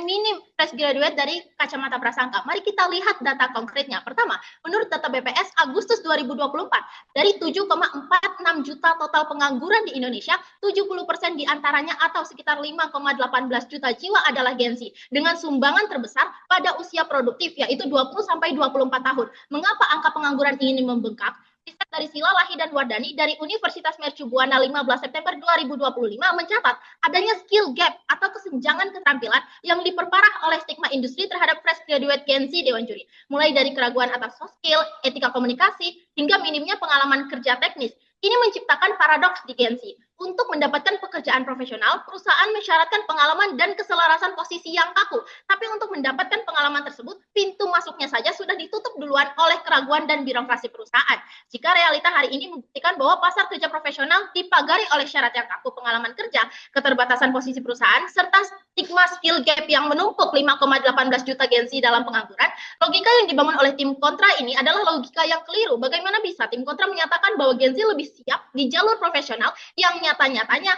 L: minim fresh graduate dari kacamata prasangka. Mari kita lihat data konkretnya. Pertama, menurut data BPS Agustus 2024, dari 7,46 juta total pengangguran di Indonesia, 70% diantaranya atau sekitar 5,18 juta jiwa adalah Gen Z, dengan sumbangan terbesar pada usia produktif, yaitu 20-24 tahun. Mengapa angka pengangguran ini membengkak? Riset dari Sila Lahi dan Wardani dari Universitas Mercu Buana 15 September 2025 mencatat adanya skill gap atau kesenjangan keterampilan yang diperparah oleh stigma industri terhadap fresh graduate Gen Z Dewan Juri. Mulai dari keraguan atas soft skill, etika komunikasi, hingga minimnya pengalaman kerja teknis. Ini menciptakan paradoks di Gen Z. Untuk mendapatkan pekerjaan profesional, perusahaan mensyaratkan pengalaman dan keselarasan posisi yang kaku. Tapi untuk mendapatkan pengalaman tersebut, pintu masuknya saja sudah ditutup duluan oleh keraguan dan birokrasi perusahaan. Jika realita hari ini membuktikan bahwa pasar kerja profesional dipagari oleh syarat yang kaku pengalaman kerja, keterbatasan posisi perusahaan, serta stigma skill gap yang menumpuk 5,18 juta Gen Z dalam pengangguran, logika yang dibangun oleh tim kontra ini adalah logika yang keliru. Bagaimana bisa tim kontra menyatakan bahwa Gen Z lebih siap di jalur profesional yang nyata-nyatanya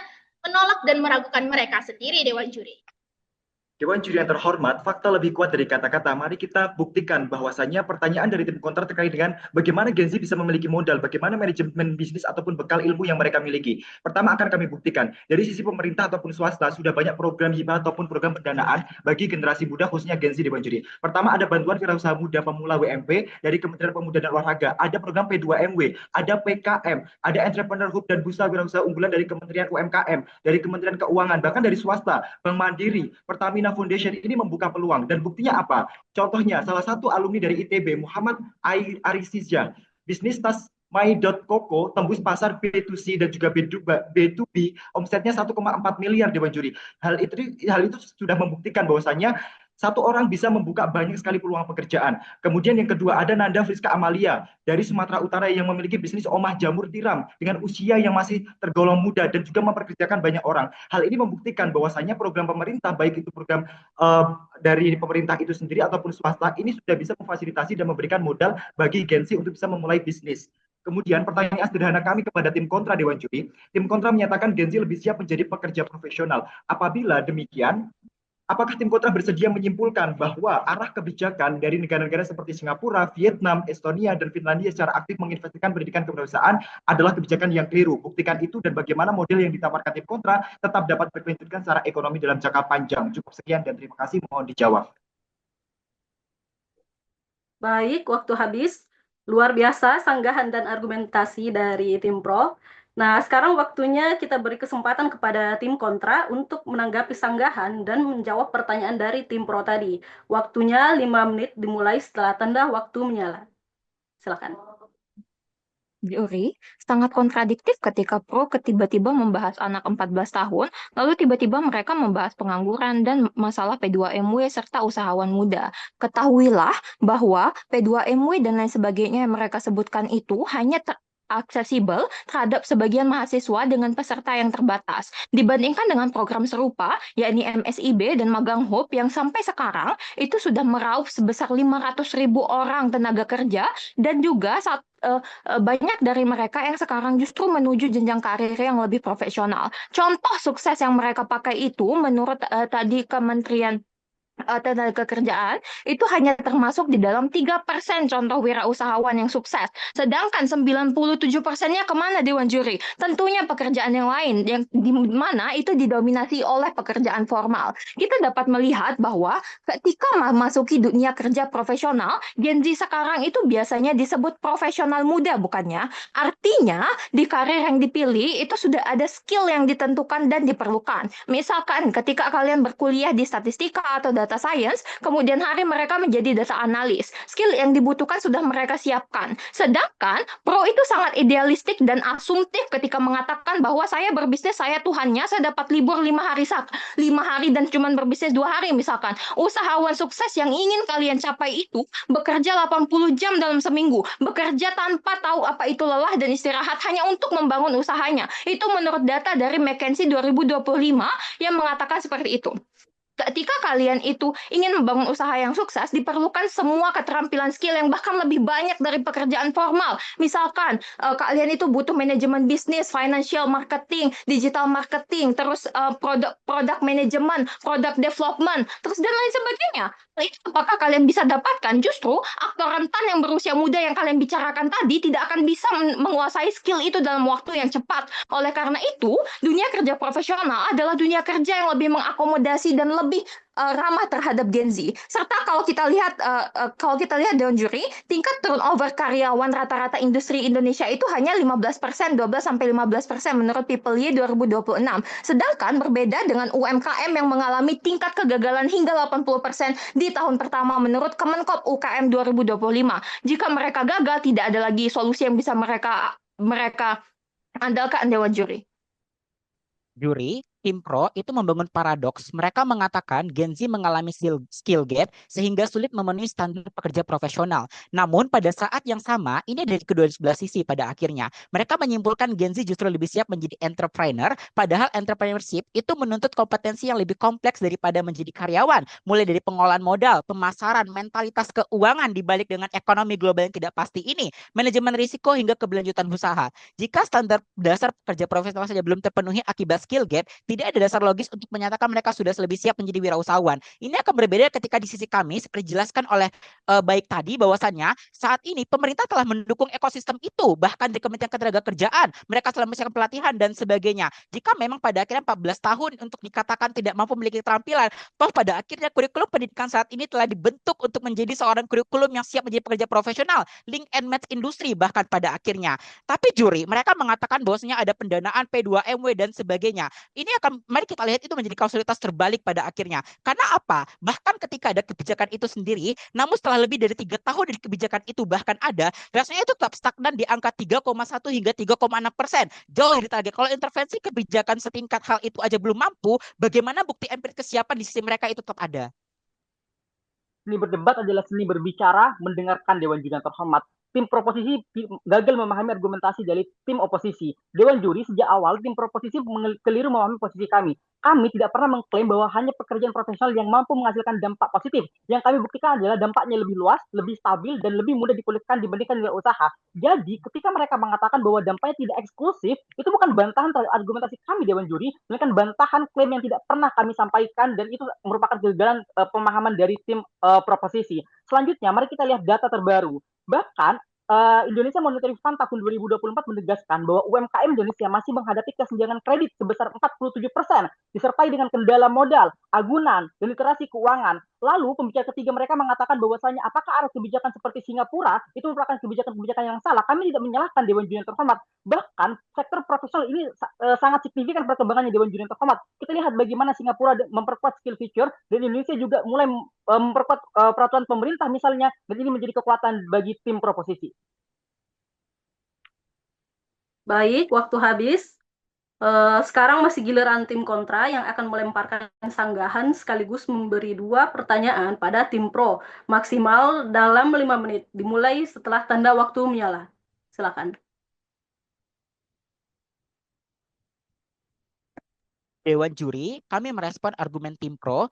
L: menolak dan meragukan mereka sendiri Dewan Juri.
G: Dewan juri yang terhormat, fakta lebih kuat dari kata-kata. Mari kita buktikan bahwasannya pertanyaan dari tim kontra terkait dengan bagaimana Gen Z bisa memiliki modal, bagaimana manajemen bisnis ataupun bekal ilmu yang mereka miliki. Pertama akan kami buktikan, dari sisi pemerintah ataupun swasta sudah banyak program hibah ataupun program pendanaan bagi generasi muda khususnya Gen Z Dewan juri. Pertama ada bantuan wirausaha muda pemula WMP dari Kementerian Pemuda dan Olahraga, ada program P2MW, ada PKM, ada Entrepreneurship dan Bursa Wirausaha Unggulan dari Kementerian UMKM, dari Kementerian Keuangan, bahkan dari swasta, Bank Mandiri, Pertamina Foundation ini membuka peluang. Dan buktinya apa? Contohnya, salah satu alumni dari ITB, Muhammad Arisizja, bisnis tas My.Coco tembus pasar B2C dan juga B2B, omsetnya 1,4 miliar Dewan juri. Hal itu sudah membuktikan bahwasannya satu orang bisa membuka banyak sekali peluang pekerjaan. Kemudian yang kedua ada Nanda Friska Amalia dari Sumatera Utara yang memiliki bisnis omah jamur tiram dengan usia yang masih tergolong muda dan juga memperkerjakan banyak orang. Hal ini membuktikan bahwasannya program pemerintah, baik itu program dari pemerintah itu sendiri ataupun swasta, ini sudah bisa memfasilitasi dan memberikan modal bagi Gen Z untuk bisa memulai bisnis. Kemudian pertanyaan sederhana kami kepada tim kontra Dewan juri, tim kontra menyatakan Gen Z lebih siap menjadi pekerja profesional. Apabila demikian, apakah tim kontra bersedia menyimpulkan bahwa arah kebijakan dari negara-negara seperti Singapura, Vietnam, Estonia, dan Finlandia secara aktif menginvestasikan pendidikan kewirausahaan adalah kebijakan yang keliru? Buktikan itu dan bagaimana model yang ditawarkan tim kontra tetap dapat berkelanjutan secara ekonomi dalam jangka panjang. Cukup sekian dan terima kasih, mohon dijawab.
C: Baik, waktu habis. Luar biasa sanggahan dan argumentasi dari tim pro. Nah, sekarang waktunya kita beri kesempatan kepada tim kontra untuk menanggapi sanggahan dan menjawab pertanyaan dari tim pro tadi. Waktunya 5 menit dimulai setelah tanda waktu menyala. Silakan.
K: Juri, sangat kontradiktif ketika pro tiba-tiba membahas anak 14 tahun, lalu tiba-tiba mereka membahas pengangguran dan masalah P2MW serta usahawan muda. Ketahuilah bahwa P2MW dan lain sebagainya yang mereka sebutkan itu hanya aksesibel terhadap sebagian mahasiswa dengan peserta yang terbatas. Dibandingkan dengan program serupa, yakni MSIB dan Magang Hope yang sampai sekarang itu sudah meraup sebesar 500.000 orang tenaga kerja dan juga banyak dari mereka yang sekarang justru menuju jenjang karir yang lebih profesional. Contoh sukses yang mereka pakai itu menurut tadi Kementerian Tenaga Kerjaan itu hanya termasuk di dalam 3% contoh wirausahawan yang sukses. Sedangkan 97%-nya kemana Dewan juri? Tentunya pekerjaan yang lain yang di mana itu didominasi oleh pekerjaan formal. Kita dapat melihat bahwa ketika memasuki dunia kerja profesional, Gen Z sekarang itu biasanya disebut profesional muda bukannya? Artinya di karir yang dipilih itu sudah ada skill yang ditentukan dan diperlukan. Misalkan ketika kalian berkuliah di statistika atau data science, kemudian hari mereka menjadi data analis. Skill yang dibutuhkan sudah mereka siapkan. Sedangkan pro itu sangat idealistik dan asumtif ketika mengatakan bahwa saya berbisnis, saya Tuhannya, saya dapat libur 5 hari dan cuma berbisnis 2 hari misalkan. Usahawan sukses yang ingin kalian capai itu bekerja 80 jam dalam seminggu, bekerja tanpa tahu apa itu lelah dan istirahat hanya untuk membangun usahanya. Itu menurut data dari McKinsey 2025 yang mengatakan seperti itu. Ketika kalian itu ingin membangun usaha yang sukses, diperlukan semua keterampilan skill yang bahkan lebih banyak dari pekerjaan formal. Misalkan kalian itu butuh manajemen bisnis, financial marketing, digital marketing, terus product management, product development, terus dan lain sebagainya. Apakah kalian bisa dapatkan? Justru aktor rentan yang berusia muda yang kalian bicarakan tadi tidak akan bisa menguasai skill itu dalam waktu yang cepat. Oleh karena itu, dunia kerja profesional adalah dunia kerja yang lebih mengakomodasi dan lebih ramah terhadap Gen Z. Serta kalau kita lihat Dewan juri, tingkat turnover karyawan rata-rata industri Indonesia itu hanya 15%, 12-15% menurut People Y 2026. Sedangkan berbeda dengan UMKM yang mengalami tingkat kegagalan hingga 80% di tahun pertama menurut Kemenkop UKM 2025. Jika mereka gagal, tidak ada lagi solusi yang bisa mereka andalkan Dewan juri.
B: Juri, tim pro itu membangun paradoks. Mereka mengatakan Gen Z mengalami skill gap sehingga sulit memenuhi standar pekerja profesional. Namun pada saat yang sama, ini dari kedua belah sisi pada akhirnya. Mereka menyimpulkan Gen Z justru lebih siap menjadi entrepreneur, padahal entrepreneurship itu menuntut kompetensi yang lebih kompleks daripada menjadi karyawan. Mulai dari pengolahan modal, pemasaran, mentalitas keuangan dibalik dengan ekonomi global yang tidak pasti ini, manajemen risiko hingga keberlanjutan usaha. Jika standar dasar pekerja profesional saja belum terpenuhi akibat skill gap, tidak ada dasar logis untuk menyatakan mereka sudah lebih siap menjadi wirausahawan. Ini akan berbeda ketika di sisi kami seperti dijelaskan oleh baik tadi bahwasannya saat ini pemerintah telah mendukung ekosistem itu, bahkan di Kementerian Ketenagakerjaan mereka telah memberikan pelatihan dan sebagainya. Jika memang pada akhirnya 14 tahun untuk dikatakan tidak mampu memiliki keterampilan, toh pada akhirnya kurikulum pendidikan saat ini telah dibentuk untuk menjadi seorang kurikulum yang siap menjadi pekerja profesional, link and match industri bahkan pada akhirnya. Tapi juri mereka mengatakan bahwasanya ada pendanaan P2MW dan sebagainya. Ini akan mari kita lihat itu menjadi kausalitas terbalik pada akhirnya. Karena apa? Bahkan ketika ada kebijakan itu sendiri, namun setelah lebih dari 3 tahun dari kebijakan itu bahkan ada, rasanya itu tetap stagnan di angka 3,1 hingga 3,6%. Jauh dari target. Kalau intervensi kebijakan setingkat hal itu aja belum mampu, bagaimana bukti empirik kesiapan di sisi mereka itu tetap ada?
A: Seni berdebat adalah seni berbicara, mendengarkan Dewan Juri yang terhormat. Tim proposisi gagal memahami argumentasi dari tim oposisi. Dewan Juri sejak awal tim proposisi keliru memahami posisi kami. Kami tidak pernah mengklaim bahwa hanya pekerjaan profesional yang mampu menghasilkan dampak positif. Yang kami buktikan adalah dampaknya lebih luas, lebih stabil, dan lebih mudah dipulihkan dibandingkan dengan usaha. Jadi, ketika mereka mengatakan bahwa dampaknya tidak eksklusif, itu bukan bantahan terhadap argumentasi kami Dewan Juri, melainkan bantahan klaim yang tidak pernah kami sampaikan, dan itu merupakan kegagalan pemahaman dari tim proposisi. Selanjutnya, mari kita lihat data terbaru. Bahkan Indonesia Monetary Fund tahun 2024 menegaskan bahwa UMKM Indonesia masih menghadapi kesenjangan kredit sebesar 47%, disertai dengan kendala modal, agunan, dan literasi keuangan. Lalu pembicara ketiga mereka mengatakan bahwasanya apakah arah kebijakan seperti Singapura itu merupakan kebijakan-kebijakan yang salah. Kami tidak menyalahkan Dewan Juri yang terhormat. Bahkan sektor profesional ini sangat signifikan perkembangannya Dewan Juri yang terhormat. Kita lihat bagaimana Singapura memperkuat skill future dan Indonesia juga mulai memperkuat peraturan pemerintah misalnya, dan ini menjadi kekuatan bagi tim proposisi.
C: Baik, waktu habis. Sekarang masih giliran tim kontra yang akan melemparkan sanggahan sekaligus memberi 2 pertanyaan pada tim pro, maksimal dalam 5 menit, dimulai setelah tanda waktu menyala. Silakan.
B: Dewan Juri, kami merespon argumen tim pro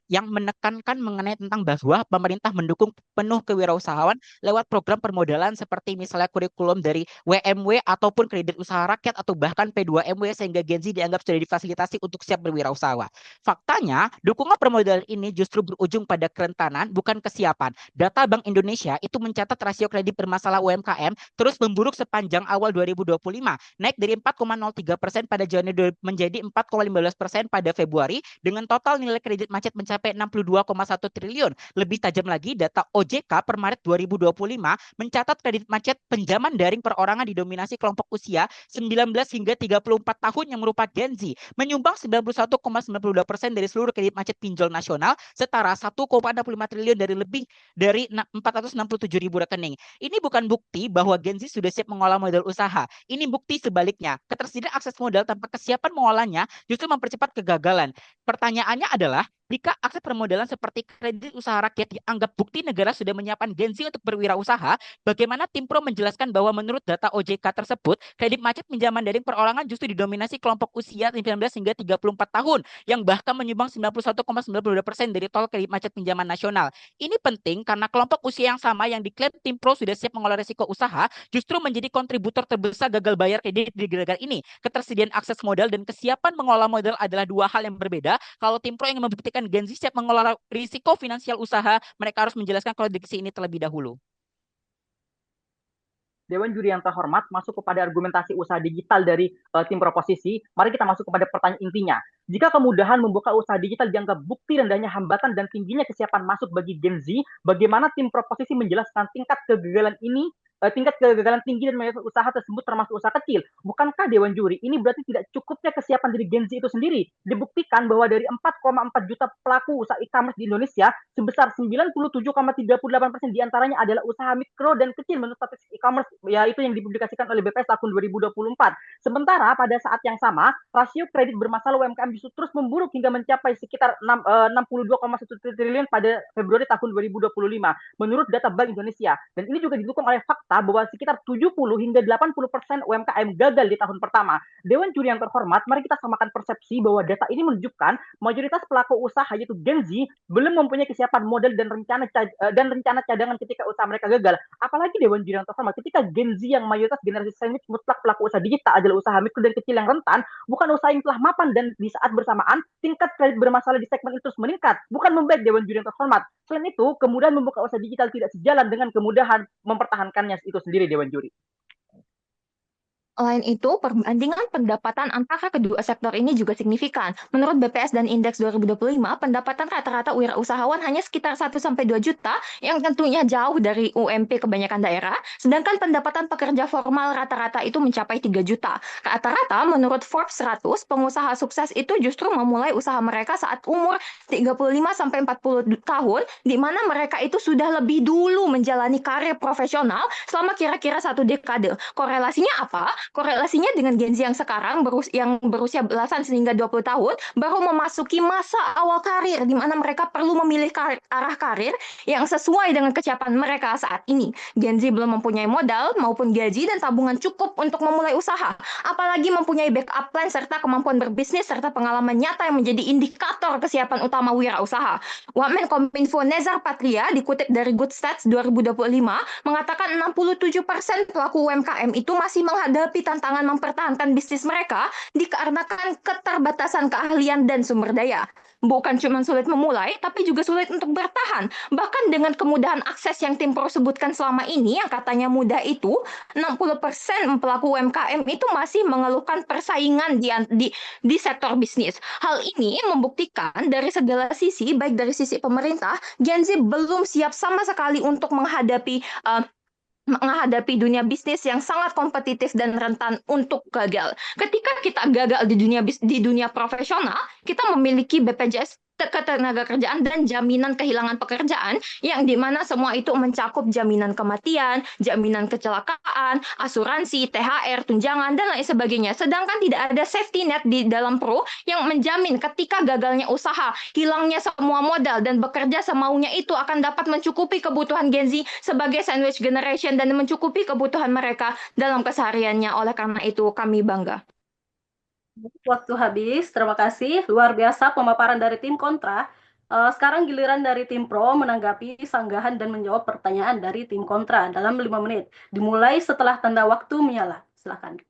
B: yang menekankan mengenai tentang bahwa pemerintah mendukung penuh kewirausahaan lewat program permodalan seperti misalnya kurikulum dari WMW ataupun kredit usaha rakyat atau bahkan P2MW sehingga Gen Z dianggap sudah difasilitasi untuk siap berwirausaha. Faktanya, dukungan permodalan ini justru berujung pada kerentanan bukan kesiapan. Data Bank Indonesia itu mencatat rasio kredit bermasalah UMKM terus memburuk sepanjang awal 2025, naik dari 4,03% pada Januari menjadi 4,15% pada Februari dengan total nilai kredit macet mencapai 62,1 triliun. Lebih tajam lagi, data OJK per Maret 2025 mencatat kredit macet pinjaman daring perorangan didominasi kelompok usia 19 hingga 34 tahun yang merupakan Gen Z, menyumbang 91,92% dari seluruh kredit macet pinjol nasional, setara 1,65 triliun dari lebih dari 467 ribu rekening. Ini bukan bukti bahwa Gen Z sudah siap mengolah modal usaha. Ini bukti sebaliknya. Ketersediaan akses modal tanpa kesiapan mengolahnya justru mempercepat kegagalan. Pertanyaannya adalah, jika akses permodalan seperti kredit usaha rakyat dianggap bukti negara sudah menyiapkan Gen Z untuk berwirausaha, bagaimana tim pro menjelaskan bahwa menurut data OJK tersebut, kredit macet pinjaman daring perorangan justru didominasi kelompok usia 19 hingga 34 tahun, yang bahkan menyumbang 91,92% dari total kredit macet pinjaman nasional. Ini penting karena kelompok usia yang sama yang diklaim tim pro sudah siap mengolah risiko usaha, justru menjadi kontributor terbesar gagal bayar kredit di negara ini. Ketersediaan akses modal dan kesiapan mengolah modal adalah 2 hal yang berbeda. Kalau tim pro ingin membuktikan Gen Z siap mengelola risiko finansial usaha, mereka harus menjelaskan kontradiksi ini terlebih dahulu.
A: Dewan Juri yang terhormat, masuk kepada argumentasi usaha digital dari tim proposisi. Mari kita masuk kepada pertanyaan intinya. Jika kemudahan membuka usaha digital dianggap bukti rendahnya hambatan dan tingginya kesiapan masuk bagi Gen Z, bagaimana tim proposisi menjelaskan tingkat kegagalan ini, tingkat kegagalan tinggi dan mayoritas usaha tersebut termasuk usaha kecil? Bukankah Dewan Juri ini berarti tidak cukupnya kesiapan dari Gen Z itu sendiri? Dibuktikan bahwa dari 4,4 juta pelaku usaha e-commerce di Indonesia, sebesar 97,38% diantaranya adalah usaha mikro dan kecil menurut statistik e-commerce, yaitu yang dipublikasikan oleh BPS tahun 2024. Sementara pada saat yang sama, rasio kredit bermasalah UMKM justru terus memburuk hingga mencapai sekitar 62,1 triliun pada Februari tahun 2025 menurut data Bank Indonesia. Dan ini juga didukung oleh fakta fakta bahwa sekitar 70 hingga 80% UMKM gagal di tahun pertama. Dewan Juri yang terhormat, mari kita samakan persepsi bahwa data ini menunjukkan mayoritas pelaku usaha yaitu Gen Z belum mempunyai kesiapan modal dan rencana cadangan ketika usaha mereka gagal. Apalagi Dewan Juri yang terhormat, ketika Gen Z yang mayoritas generasi sandwich mutlak pelaku usaha digital adalah usaha mikro dan kecil yang rentan, bukan usaha yang telah mapan dan di saat bersamaan tingkat kredit bermasalah di segmen itu terus meningkat, bukan membaik Dewan Juri yang terhormat. Selain itu, kemudahan membuka usaha digital tidak sejalan dengan kemudahan mempertahankannya itu sendiri Dewan Juri.
K: Selain itu, perbandingan pendapatan antara kedua sektor ini juga signifikan. Menurut BPS dan Indeks 2025, pendapatan rata-rata wirausahawan hanya sekitar 1-2 juta, yang tentunya jauh dari UMP kebanyakan daerah, sedangkan pendapatan pekerja formal rata-rata itu mencapai 3 juta. Rata-rata, menurut Forbes 100, pengusaha sukses itu justru memulai usaha mereka saat umur 35-40 tahun, di mana mereka itu sudah lebih dulu menjalani karir profesional selama kira-kira 1 dekade. Korelasinya apa? Korelasinya dengan Gen Z yang sekarang yang berusia belasan hingga 20 tahun baru memasuki masa awal karir di mana mereka perlu memilih arah karir yang sesuai dengan kesiapan mereka saat ini. Gen Z belum mempunyai modal maupun gaji dan tabungan cukup untuk memulai usaha, apalagi mempunyai backup plan serta kemampuan berbisnis serta pengalaman nyata yang menjadi indikator kesiapan utama wirausaha. Wamenkominfo Nezar Patria dikutip dari Good Stats 2025 mengatakan 67% pelaku UMKM itu masih menghadapi tantangan mempertahankan bisnis mereka dikarenakan keterbatasan keahlian dan sumber daya. Bukan cuma sulit memulai, tapi juga sulit untuk bertahan. Bahkan dengan kemudahan akses yang tim Pro sebutkan selama ini, yang katanya mudah itu, 60% pelaku UMKM itu masih mengeluhkan persaingan di sektor bisnis. Hal ini membuktikan dari segala sisi, baik dari sisi pemerintah, Gen Z belum siap sama sekali untuk menghadapi dunia bisnis yang sangat kompetitif dan rentan untuk gagal. Ketika kita gagal di dunia profesional, kita memiliki BPJS Ketenagakerjaan dan jaminan kehilangan pekerjaan yang dimana semua itu mencakup jaminan kematian, jaminan kecelakaan, asuransi, THR, tunjangan, dan lain sebagainya. Sedangkan tidak ada safety net di dalam Pro yang menjamin ketika gagalnya usaha, hilangnya semua modal, dan bekerja semaunya itu akan dapat mencukupi kebutuhan Gen Z sebagai sandwich generation dan mencukupi kebutuhan mereka dalam kesehariannya. Oleh karena itu, kami bangga.
C: Waktu habis, terima kasih. Luar biasa pemaparan dari tim kontra. Sekarang giliran dari tim pro menanggapi sanggahan dan menjawab pertanyaan dari tim kontra dalam 5 menit. Dimulai setelah tanda waktu menyala. Silakan.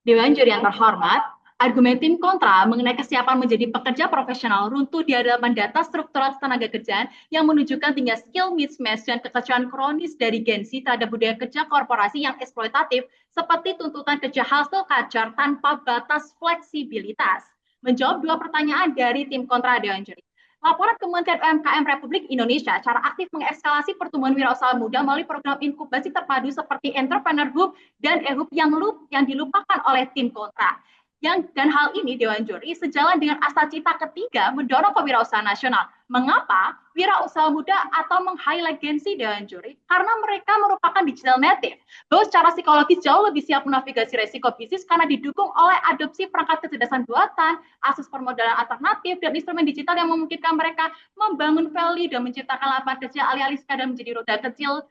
F: Dewan Juri yang terhormat, argumen tim kontra mengenai kesiapan menjadi pekerja profesional runtuh di hadapan data struktural tenaga kerjaan yang menunjukkan tingginya skill mismatch dan kekecewaan kronis dari Gen Z terhadap budaya kerja korporasi yang eksploitatif seperti tuntutan kerja hustle culture tanpa batas fleksibilitas. Menjawab 2 pertanyaan dari tim kontra Dewan Juri. Laporan Kementerian UMKM Republik Indonesia cara aktif mengekskalasi pertumbuhan wirausaha muda melalui program inkubasi terpadu seperti Entrepreneur Hub dan eHub yang dilupakan oleh tim kontra. Dan hal ini Dewan Juri sejalan dengan asa cita ketiga mendorong kewirausahaan nasional. Mengapa wirausaha muda atau meng-highlight Gen Z Dewan Juri? Karena mereka merupakan digital native. Bahwa secara psikologis jauh lebih siap menavigasi resiko bisnis karena didukung oleh adopsi perangkat kecerdasan buatan, akses permodalan alternatif, dan instrumen digital yang memungkinkan mereka membangun value dan menciptakan lapangan kerja alih-alih sekadar menjadi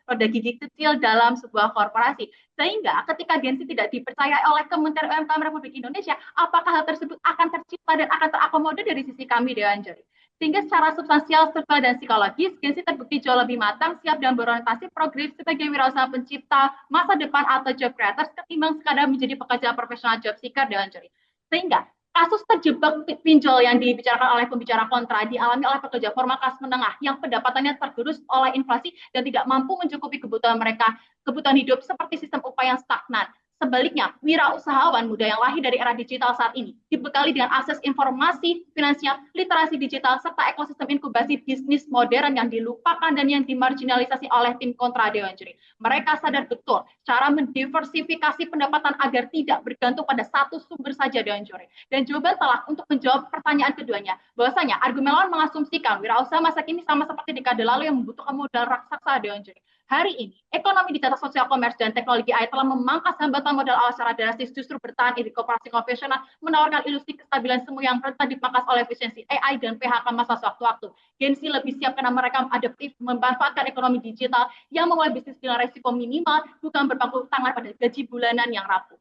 F: roda gigi kecil dalam sebuah korporasi. Sehingga ketika Gen Z tidak dipercaya oleh Kementerian UMKM Republik Indonesia, apakah hal tersebut akan tercipta dan akan terakomodir dari sisi kami Dewan Juri? Sehingga secara substansial, struktural, dan psikologis, Gen Z terbukti jauh lebih matang, siap dan berorientasi progresif sebagai wirausaha pencipta masa depan atau job creators ketimbang sekadar menjadi pekerja profesional job seeker Dewan Juri. Sehingga kasus terjebak pinjol yang dibicarakan oleh pembicara kontra dialami oleh pekerja formal kelas menengah yang pendapatannya tergerus oleh inflasi dan tidak mampu mencukupi kebutuhan mereka, kebutuhan hidup seperti sistem upah yang stagnan. Sebaliknya, wirausahawan muda yang lahir dari era digital saat ini dibekali dengan akses informasi, finansial, literasi digital, serta ekosistem inkubasi bisnis modern yang dilupakan dan yang dimarginalisasi oleh tim kontra Dewan Juri. Mereka sadar betul cara mendiversifikasi pendapatan agar tidak bergantung pada satu sumber saja Dewan Juri. Dan jawaban telah untuk menjawab pertanyaan keduanya, bahwasanya argumen lawan mengasumsikan wirausaha masa kini sama seperti dekade lalu yang membutuhkan modal raksasa Dewan Juri. Hari ini, ekonomi di data sosial commerce dan teknologi AI telah memangkas hambatan modal awal secara drastis, justru bertahan di korporasi konvensional, menawarkan ilusi kestabilan semu yang rentan dipangkas oleh efisiensi AI dan PHK masa sewaktu-waktu. Gen Z lebih siap karena mereka adaptif memanfaatkan ekonomi digital yang memulai bisnis dengan resiko minimal, bukan berpangku tangan pada gaji bulanan yang rapuh.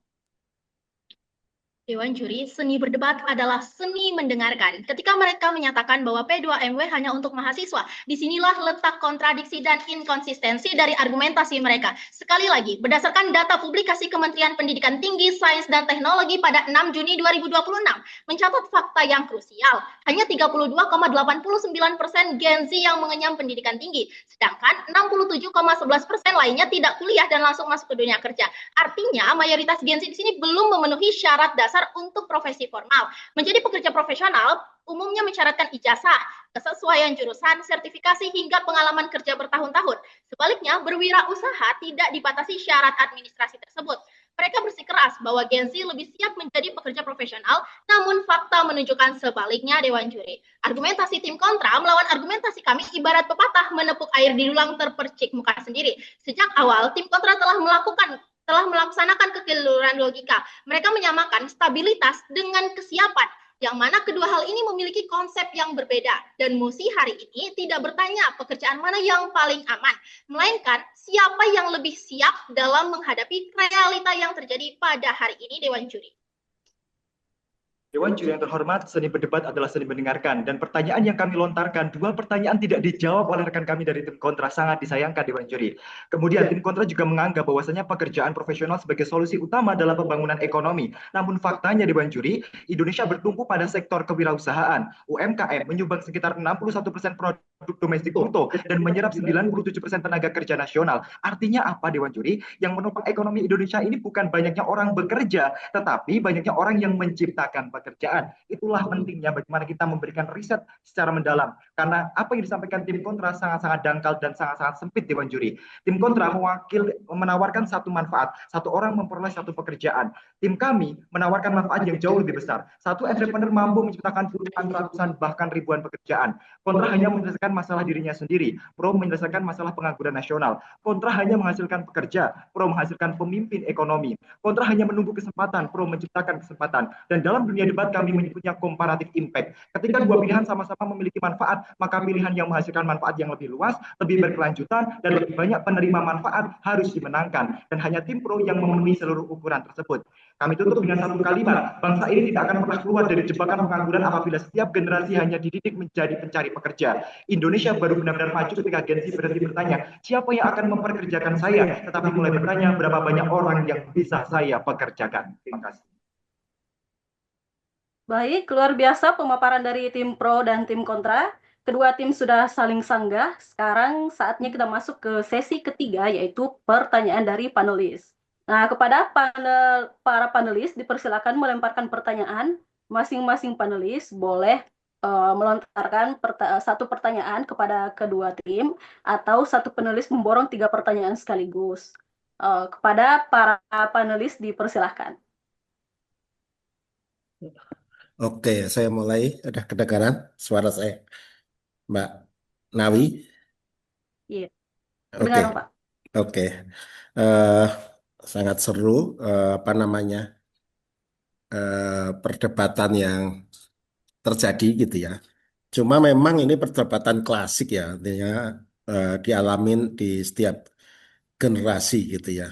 L: Dewan Juri, seni berdebat adalah seni mendengarkan. Ketika mereka menyatakan bahwa P2MW hanya untuk mahasiswa, disinilah letak kontradiksi dan inkonsistensi dari argumentasi mereka. Sekali lagi, berdasarkan data publikasi Kementerian Pendidikan Tinggi, Sains, dan Teknologi pada 6 Juni 2026, mencatat fakta yang krusial. Hanya 32,89% Gen Z yang mengenyam pendidikan tinggi, sedangkan 67,11% lainnya tidak kuliah dan langsung masuk ke dunia kerja. Artinya, mayoritas Gen Z di sini belum memenuhi syarat dasar untuk profesi formal. Menjadi pekerja profesional umumnya mensyaratkan ijazah, kesesuaian jurusan, sertifikasi, hingga pengalaman kerja bertahun-tahun. Sebaliknya, berwirausaha tidak dibatasi syarat administrasi tersebut. Mereka bersikeras bahwa Gen Z lebih siap menjadi pekerja profesional, namun fakta menunjukkan sebaliknya, Dewan Juri. Argumentasi tim kontra melawan argumentasi kami ibarat pepatah menepuk air di dulang terpercik muka sendiri. Sejak awal, tim kontra telah melaksanakan kekeliruan logika. Mereka menyamakan stabilitas dengan kesiapan, yang mana kedua hal ini memiliki konsep yang berbeda. Dan Musi hari ini tidak bertanya pekerjaan mana yang paling aman, melainkan siapa yang lebih siap dalam menghadapi realita yang terjadi pada hari ini, Dewan Juri.
G: Dewan Juri yang terhormat, seni berdebat adalah seni mendengarkan. Dan pertanyaan yang kami lontarkan, 2 pertanyaan tidak dijawab oleh rekan kami dari tim kontra. Sangat disayangkan, Dewan Juri. Kemudian tim kontra juga menganggap bahwasanya pekerjaan profesional sebagai solusi utama dalam pembangunan ekonomi. Namun faktanya, Dewan Juri, Indonesia bertumpu pada sektor kewirausahaan. UMKM menyumbang sekitar 61% produk domestik bruto dan menyerap 97% tenaga kerja nasional. Artinya apa, Dewan Juri? Yang menopang ekonomi Indonesia ini bukan banyaknya orang bekerja, tetapi banyaknya orang yang menciptakan pekerjaan. Itulah pentingnya bagaimana kita memberikan riset secara mendalam. Karena apa yang disampaikan tim kontra sangat-sangat dangkal dan sangat-sangat sempit, Dewan Juri. Tim kontra menawarkan satu manfaat. Satu orang memperoleh satu pekerjaan. Tim kami menawarkan manfaat yang jauh lebih besar. Satu entrepreneur mampu menciptakan puluhan, ratusan, bahkan ribuan pekerjaan. Kontra hanya menyelesaikan masalah dirinya sendiri. Pro menyelesaikan masalah pengangguran nasional. Kontra hanya menghasilkan pekerja. Pro menghasilkan pemimpin ekonomi. Kontra hanya menunggu kesempatan. Pro menciptakan kesempatan. Dan dalam dunia debat kami menyebutnya comparative impact. Ketika dua pilihan sama-sama memiliki manfaat, maka pilihan yang menghasilkan manfaat yang lebih luas, lebih berkelanjutan, dan lebih banyak penerima manfaat harus dimenangkan. Dan hanya tim pro yang memenuhi seluruh ukuran tersebut. Kami tutup dengan satu kalimat, bangsa ini tidak akan pernah keluar dari jebakan pengangguran apabila setiap generasi hanya dididik menjadi pencari pekerja. Indonesia baru benar-benar maju ketika Gen Z berhenti bertanya, siapa yang akan memperkerjakan saya? Tetapi mulai bertanya, berapa banyak orang yang bisa saya pekerjakan. Terima kasih.
C: Baik, luar biasa pemaparan dari tim pro dan tim kontra. Kedua tim sudah saling sanggah. Sekarang saatnya kita masuk ke sesi ketiga, yaitu pertanyaan dari panelis. Nah, kepada para panelis dipersilakan melemparkan pertanyaan. Masing-masing panelis boleh melontarkan satu pertanyaan kepada kedua tim, atau satu panelis memborong 3 pertanyaan sekaligus. Kepada para panelis dipersilahkan.
E: Oke, saya mulai. Ada kedengaran suara saya, Mbak Nawi?
C: Iya,
E: Oke,
C: kedengaran, Pak.
E: oke. Sangat seru, perdebatan yang terjadi gitu ya. Cuma memang ini perdebatan klasik ya, artinya dialamin di setiap generasi gitu ya.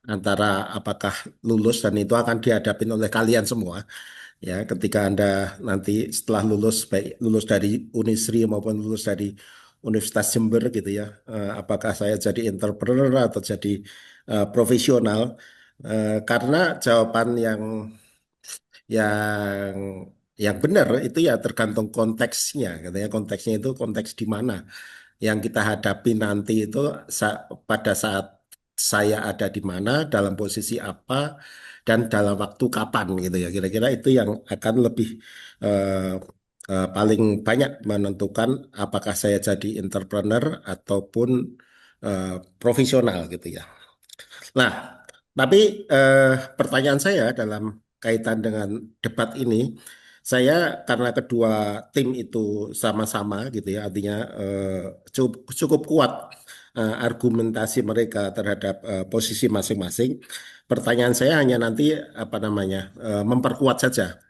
E: Antara apakah lulus dan itu akan dihadapin oleh kalian semua ya, ketika Anda nanti setelah lulus, baik lulus dari Unisri maupun lulus dari Universitas Jember gitu ya, apakah saya jadi entrepreneur atau jadi profesional, karena jawaban yang benar itu ya tergantung konteksnya, katanya konteksnya itu konteks di mana yang kita hadapi nanti itu pada saat saya ada di mana, dalam posisi apa, dan dalam waktu kapan gitu ya. Kira-kira itu yang akan lebih paling banyak menentukan apakah saya jadi entrepreneur ataupun profesional gitu ya. Nah, tapi pertanyaan saya dalam kaitan dengan debat ini, saya karena kedua tim itu sama-sama gitu ya, artinya cukup kuat argumentasi mereka terhadap posisi masing-masing. Pertanyaan saya hanya nanti memperkuat saja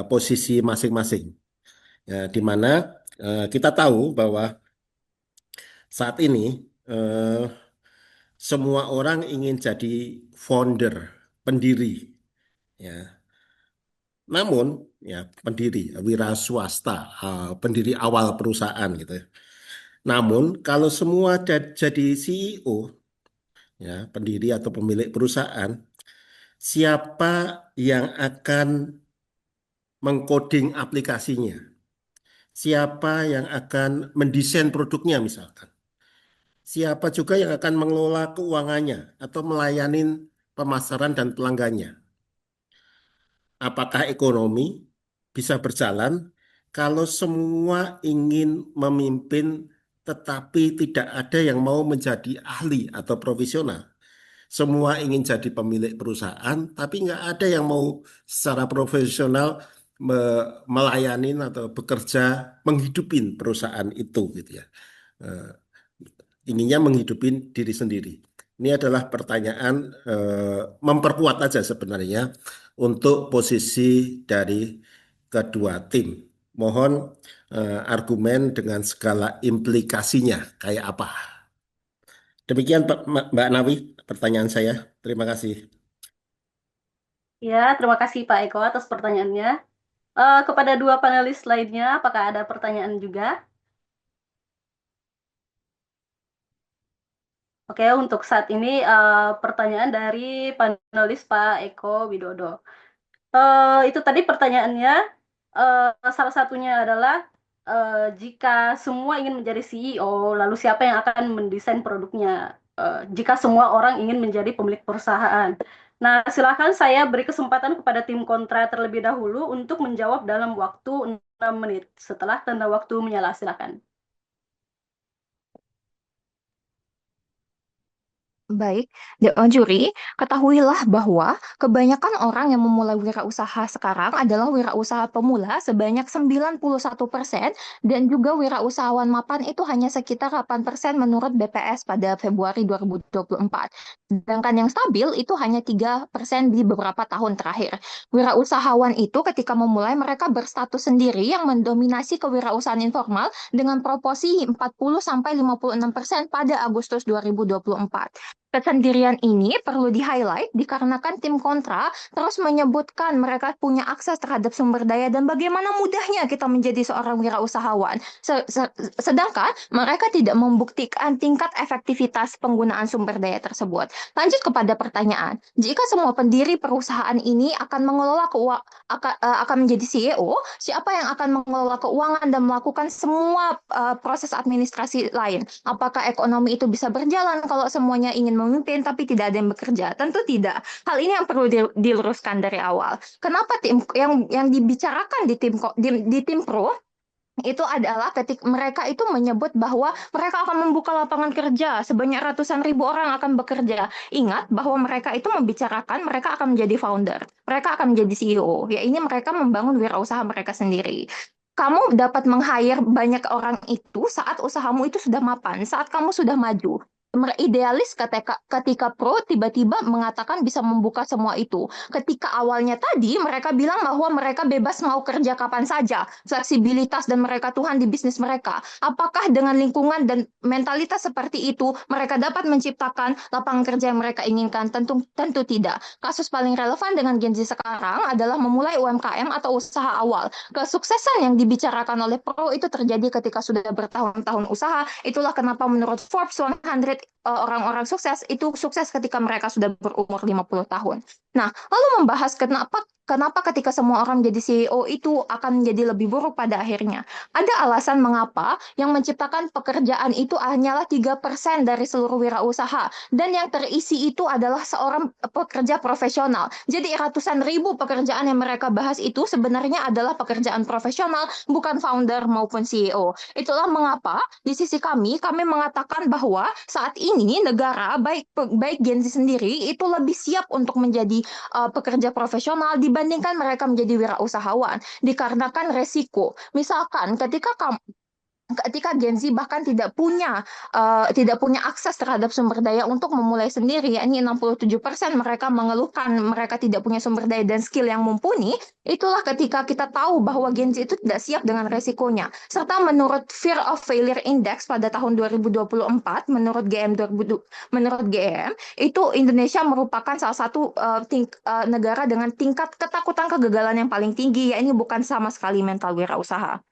E: posisi masing-masing. Ya, di mana kita tahu bahwa saat ini semua orang ingin jadi founder, pendiri, ya. Namun, ya pendiri, wira swasta, pendiri awal perusahaan gitu. Namun, kalau semua jadi CEO, ya pendiri atau pemilik perusahaan, siapa yang akan mengcoding aplikasinya? Siapa yang akan mendesain produknya misalkan? Siapa juga yang akan mengelola keuangannya atau melayani pemasaran dan pelanggannya? Apakah ekonomi bisa berjalan kalau semua ingin memimpin tetapi tidak ada yang mau menjadi ahli atau profesional? Semua ingin jadi pemilik perusahaan tapi nggak ada yang mau secara profesional melayani atau bekerja menghidupin perusahaan itu gitu ya. Ininya menghidupin diri sendiri. Ini adalah pertanyaan memperkuat aja sebenarnya untuk posisi dari kedua tim. Mohon argumen dengan segala implikasinya kayak apa. Demikian Mbak Nawi pertanyaan saya. Terima kasih.
C: Ya, terima kasih Pak Eko atas pertanyaannya. Kepada dua panelis lainnya, apakah ada pertanyaan juga? Oke, untuk saat ini pertanyaan dari panelis Pak Eko Widodo. Itu tadi pertanyaannya, salah satunya adalah jika semua ingin menjadi CEO, lalu siapa yang akan mendesain produknya? Jika semua orang ingin menjadi pemilik perusahaan. Nah, silakan saya beri kesempatan kepada tim kontra terlebih dahulu untuk menjawab dalam waktu 6 menit. Setelah tanda waktu menyala, silakan.
K: Baik, Dewan Juri, ketahuilah bahwa kebanyakan orang yang memulai wirausaha sekarang adalah wirausaha pemula sebanyak 91% dan juga wirausahawan mapan itu hanya sekitar 8% menurut BPS pada Februari 2024. Sedangkan yang stabil itu hanya 3% di beberapa tahun terakhir. Wirausahawan itu ketika memulai mereka berstatus sendiri yang mendominasi kewirausahaan informal dengan proporsi 40-56% pada Agustus 2024. Kesendirian ini perlu di-highlight dikarenakan tim kontra terus menyebutkan mereka punya akses terhadap sumber daya dan bagaimana mudahnya kita menjadi seorang wirausahawan. Sedangkan mereka tidak membuktikan tingkat efektivitas penggunaan sumber daya tersebut. Lanjut kepada pertanyaan, jika semua pendiri perusahaan ini akan mengelola akan menjadi CEO, siapa yang akan mengelola keuangan dan melakukan semua proses administrasi lain? Apakah ekonomi itu bisa berjalan kalau semuanya ingin memimpin tapi tidak ada yang bekerja? Tentu tidak. Hal ini yang perlu diluruskan dari awal. Kenapa tim yang dibicarakan di tim pro itu adalah ketika mereka itu menyebut bahwa mereka akan membuka lapangan kerja sebanyak ratusan ribu orang akan bekerja. Ingat bahwa mereka itu membicarakan mereka akan menjadi founder, mereka akan menjadi CEO. Ya ini mereka membangun wirausaha mereka sendiri. Kamu dapat meng-hire banyak orang itu saat usahamu itu sudah mapan, saat kamu sudah maju. Idealis ketika pro tiba-tiba mengatakan bisa membuka semua itu. Ketika awalnya tadi mereka bilang bahwa mereka bebas mau kerja kapan saja, fleksibilitas dan mereka Tuhan di bisnis mereka. Apakah dengan lingkungan dan mentalitas seperti itu mereka dapat menciptakan lapangan kerja yang mereka inginkan? Tentu tidak. Kasus paling relevan dengan Gen Z sekarang adalah memulai UMKM atau usaha awal. Kesuksesan yang dibicarakan oleh pro itu terjadi ketika sudah bertahun-tahun usaha. Itulah kenapa menurut Forbes 100 orang-orang sukses itu sukses ketika mereka sudah berumur 50 tahun. Nah, lalu membahas kenapa ketika semua orang menjadi CEO itu akan menjadi lebih buruk pada akhirnya. Ada alasan mengapa yang menciptakan pekerjaan itu hanyalah 3% dari seluruh wirausaha dan yang terisi itu adalah seorang pekerja profesional. Jadi ratusan ribu pekerjaan yang mereka bahas itu sebenarnya adalah pekerjaan profesional, bukan founder maupun CEO. Itulah mengapa di sisi kami mengatakan bahwa saat ini negara baik Gen Z sendiri itu lebih siap untuk menjadi pekerja profesional dibandingkan mereka menjadi wirausahawan dikarenakan resiko. Misalkan ketika ketika Gen Z bahkan tidak punya akses terhadap sumber daya untuk memulai sendiri, yakni 67% mereka mengeluhkan mereka tidak punya sumber daya dan skill yang mumpuni. Itulah ketika kita tahu bahwa Gen Z itu tidak siap dengan resikonya. Serta menurut Fear of Failure Index pada tahun 2024, menurut GM itu Indonesia merupakan salah satu negara dengan tingkat ketakutan kegagalan yang paling tinggi, yakni bukan sama sekali mental wirausaha.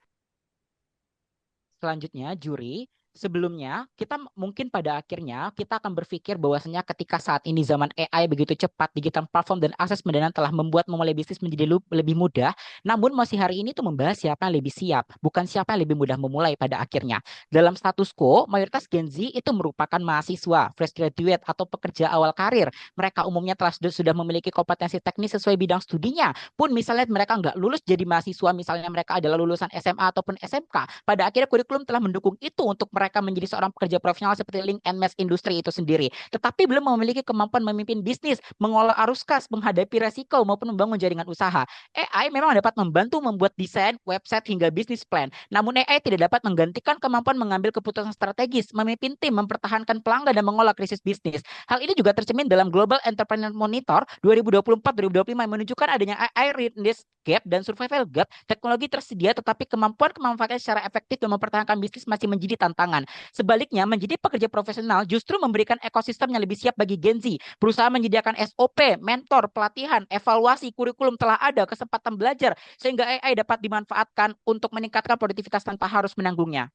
B: Selanjutnya, juri, sebelumnya kita mungkin pada akhirnya kita akan berpikir bahwasanya ketika saat ini zaman AI begitu cepat, digital platform dan akses pendanaan telah membuat memulai bisnis menjadi lebih mudah. Namun masih hari ini tuh membahas siapa yang lebih siap, bukan siapa yang lebih mudah memulai pada akhirnya. Dalam status quo, mayoritas Gen Z itu merupakan mahasiswa, fresh graduate atau pekerja awal karir. Mereka umumnya sudah memiliki kompetensi teknis sesuai bidang studinya. Pun misalnya mereka nggak lulus jadi mahasiswa, misalnya mereka adalah lulusan SMA ataupun SMK, pada akhirnya kurikulum telah mendukung itu untuk mereka menjadi seorang pekerja profesional seperti link and match industri itu sendiri. Tetapi belum memiliki kemampuan memimpin bisnis, mengolah arus kas, menghadapi resiko maupun membangun jaringan usaha. AI memang dapat membantu membuat desain, website hingga bisnis plan. Namun AI tidak dapat menggantikan kemampuan mengambil keputusan strategis, memimpin tim, mempertahankan pelanggan dan mengolah krisis bisnis. Hal ini juga tercermin dalam Global Entrepreneur Monitor 2024-2025 yang menunjukkan adanya AI readiness gap dan survival gap. Teknologi tersedia tetapi kemampuan memanfaatkan secara efektif dan mempertahankan bisnis masih menjadi tantangan. Sebaliknya, menjadi pekerja profesional justru memberikan ekosistem yang lebih siap bagi Gen Z. Berusaha menyediakan SOP, mentor, pelatihan, evaluasi, kurikulum telah ada, kesempatan belajar, sehingga AI dapat dimanfaatkan untuk meningkatkan produktivitas tanpa harus menanggungnya.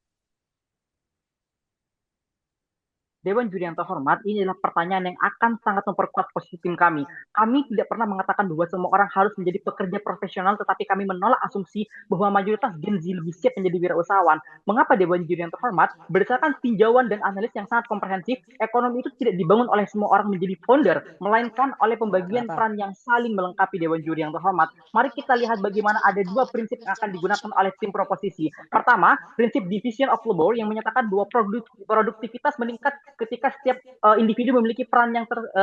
A: Dewan juri yang terhormat, ini adalah pertanyaan yang akan sangat memperkuat posisi tim kami. Kami tidak pernah mengatakan bahwa semua orang harus menjadi pekerja profesional, tetapi kami menolak asumsi bahwa mayoritas Gen Z lebih siap menjadi wirausahawan. Mengapa Dewan juri yang terhormat? Berdasarkan tinjauan dan analis yang sangat komprehensif, ekonomi itu tidak dibangun oleh semua orang menjadi founder, melainkan oleh pembagian peran yang saling melengkapi. Dewan juri yang terhormat, mari kita lihat bagaimana ada dua prinsip yang akan digunakan oleh tim proposisi. Pertama, prinsip division of labor yang menyatakan bahwa produktivitas meningkat ketika setiap individu memiliki peran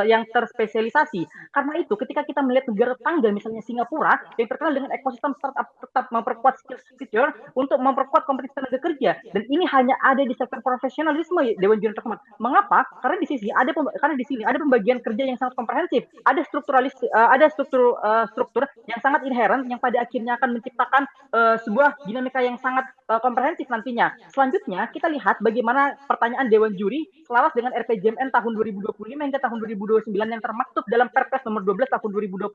A: yang terspesialisasi. Karena itu, ketika kita melihat negara tetangga, misalnya Singapura, yang terkenal dengan ekosistem startup tetap memperkuat skill future untuk memperkuat kompetisi tenaga kerja. Dan ini hanya ada di sektor profesionalisme, Dewan Juri terhormat. Mengapa? Karena di sini ada pembagian kerja yang sangat komprehensif, ada struktur yang sangat inherent yang pada akhirnya akan menciptakan sebuah dinamika yang sangat komprehensif nantinya. Selanjutnya, kita lihat bagaimana pertanyaan Dewan Juri selaras dengan RPJMN tahun 2025 hingga tahun 2029 yang termaktub dalam Perpres nomor 12 tahun 2025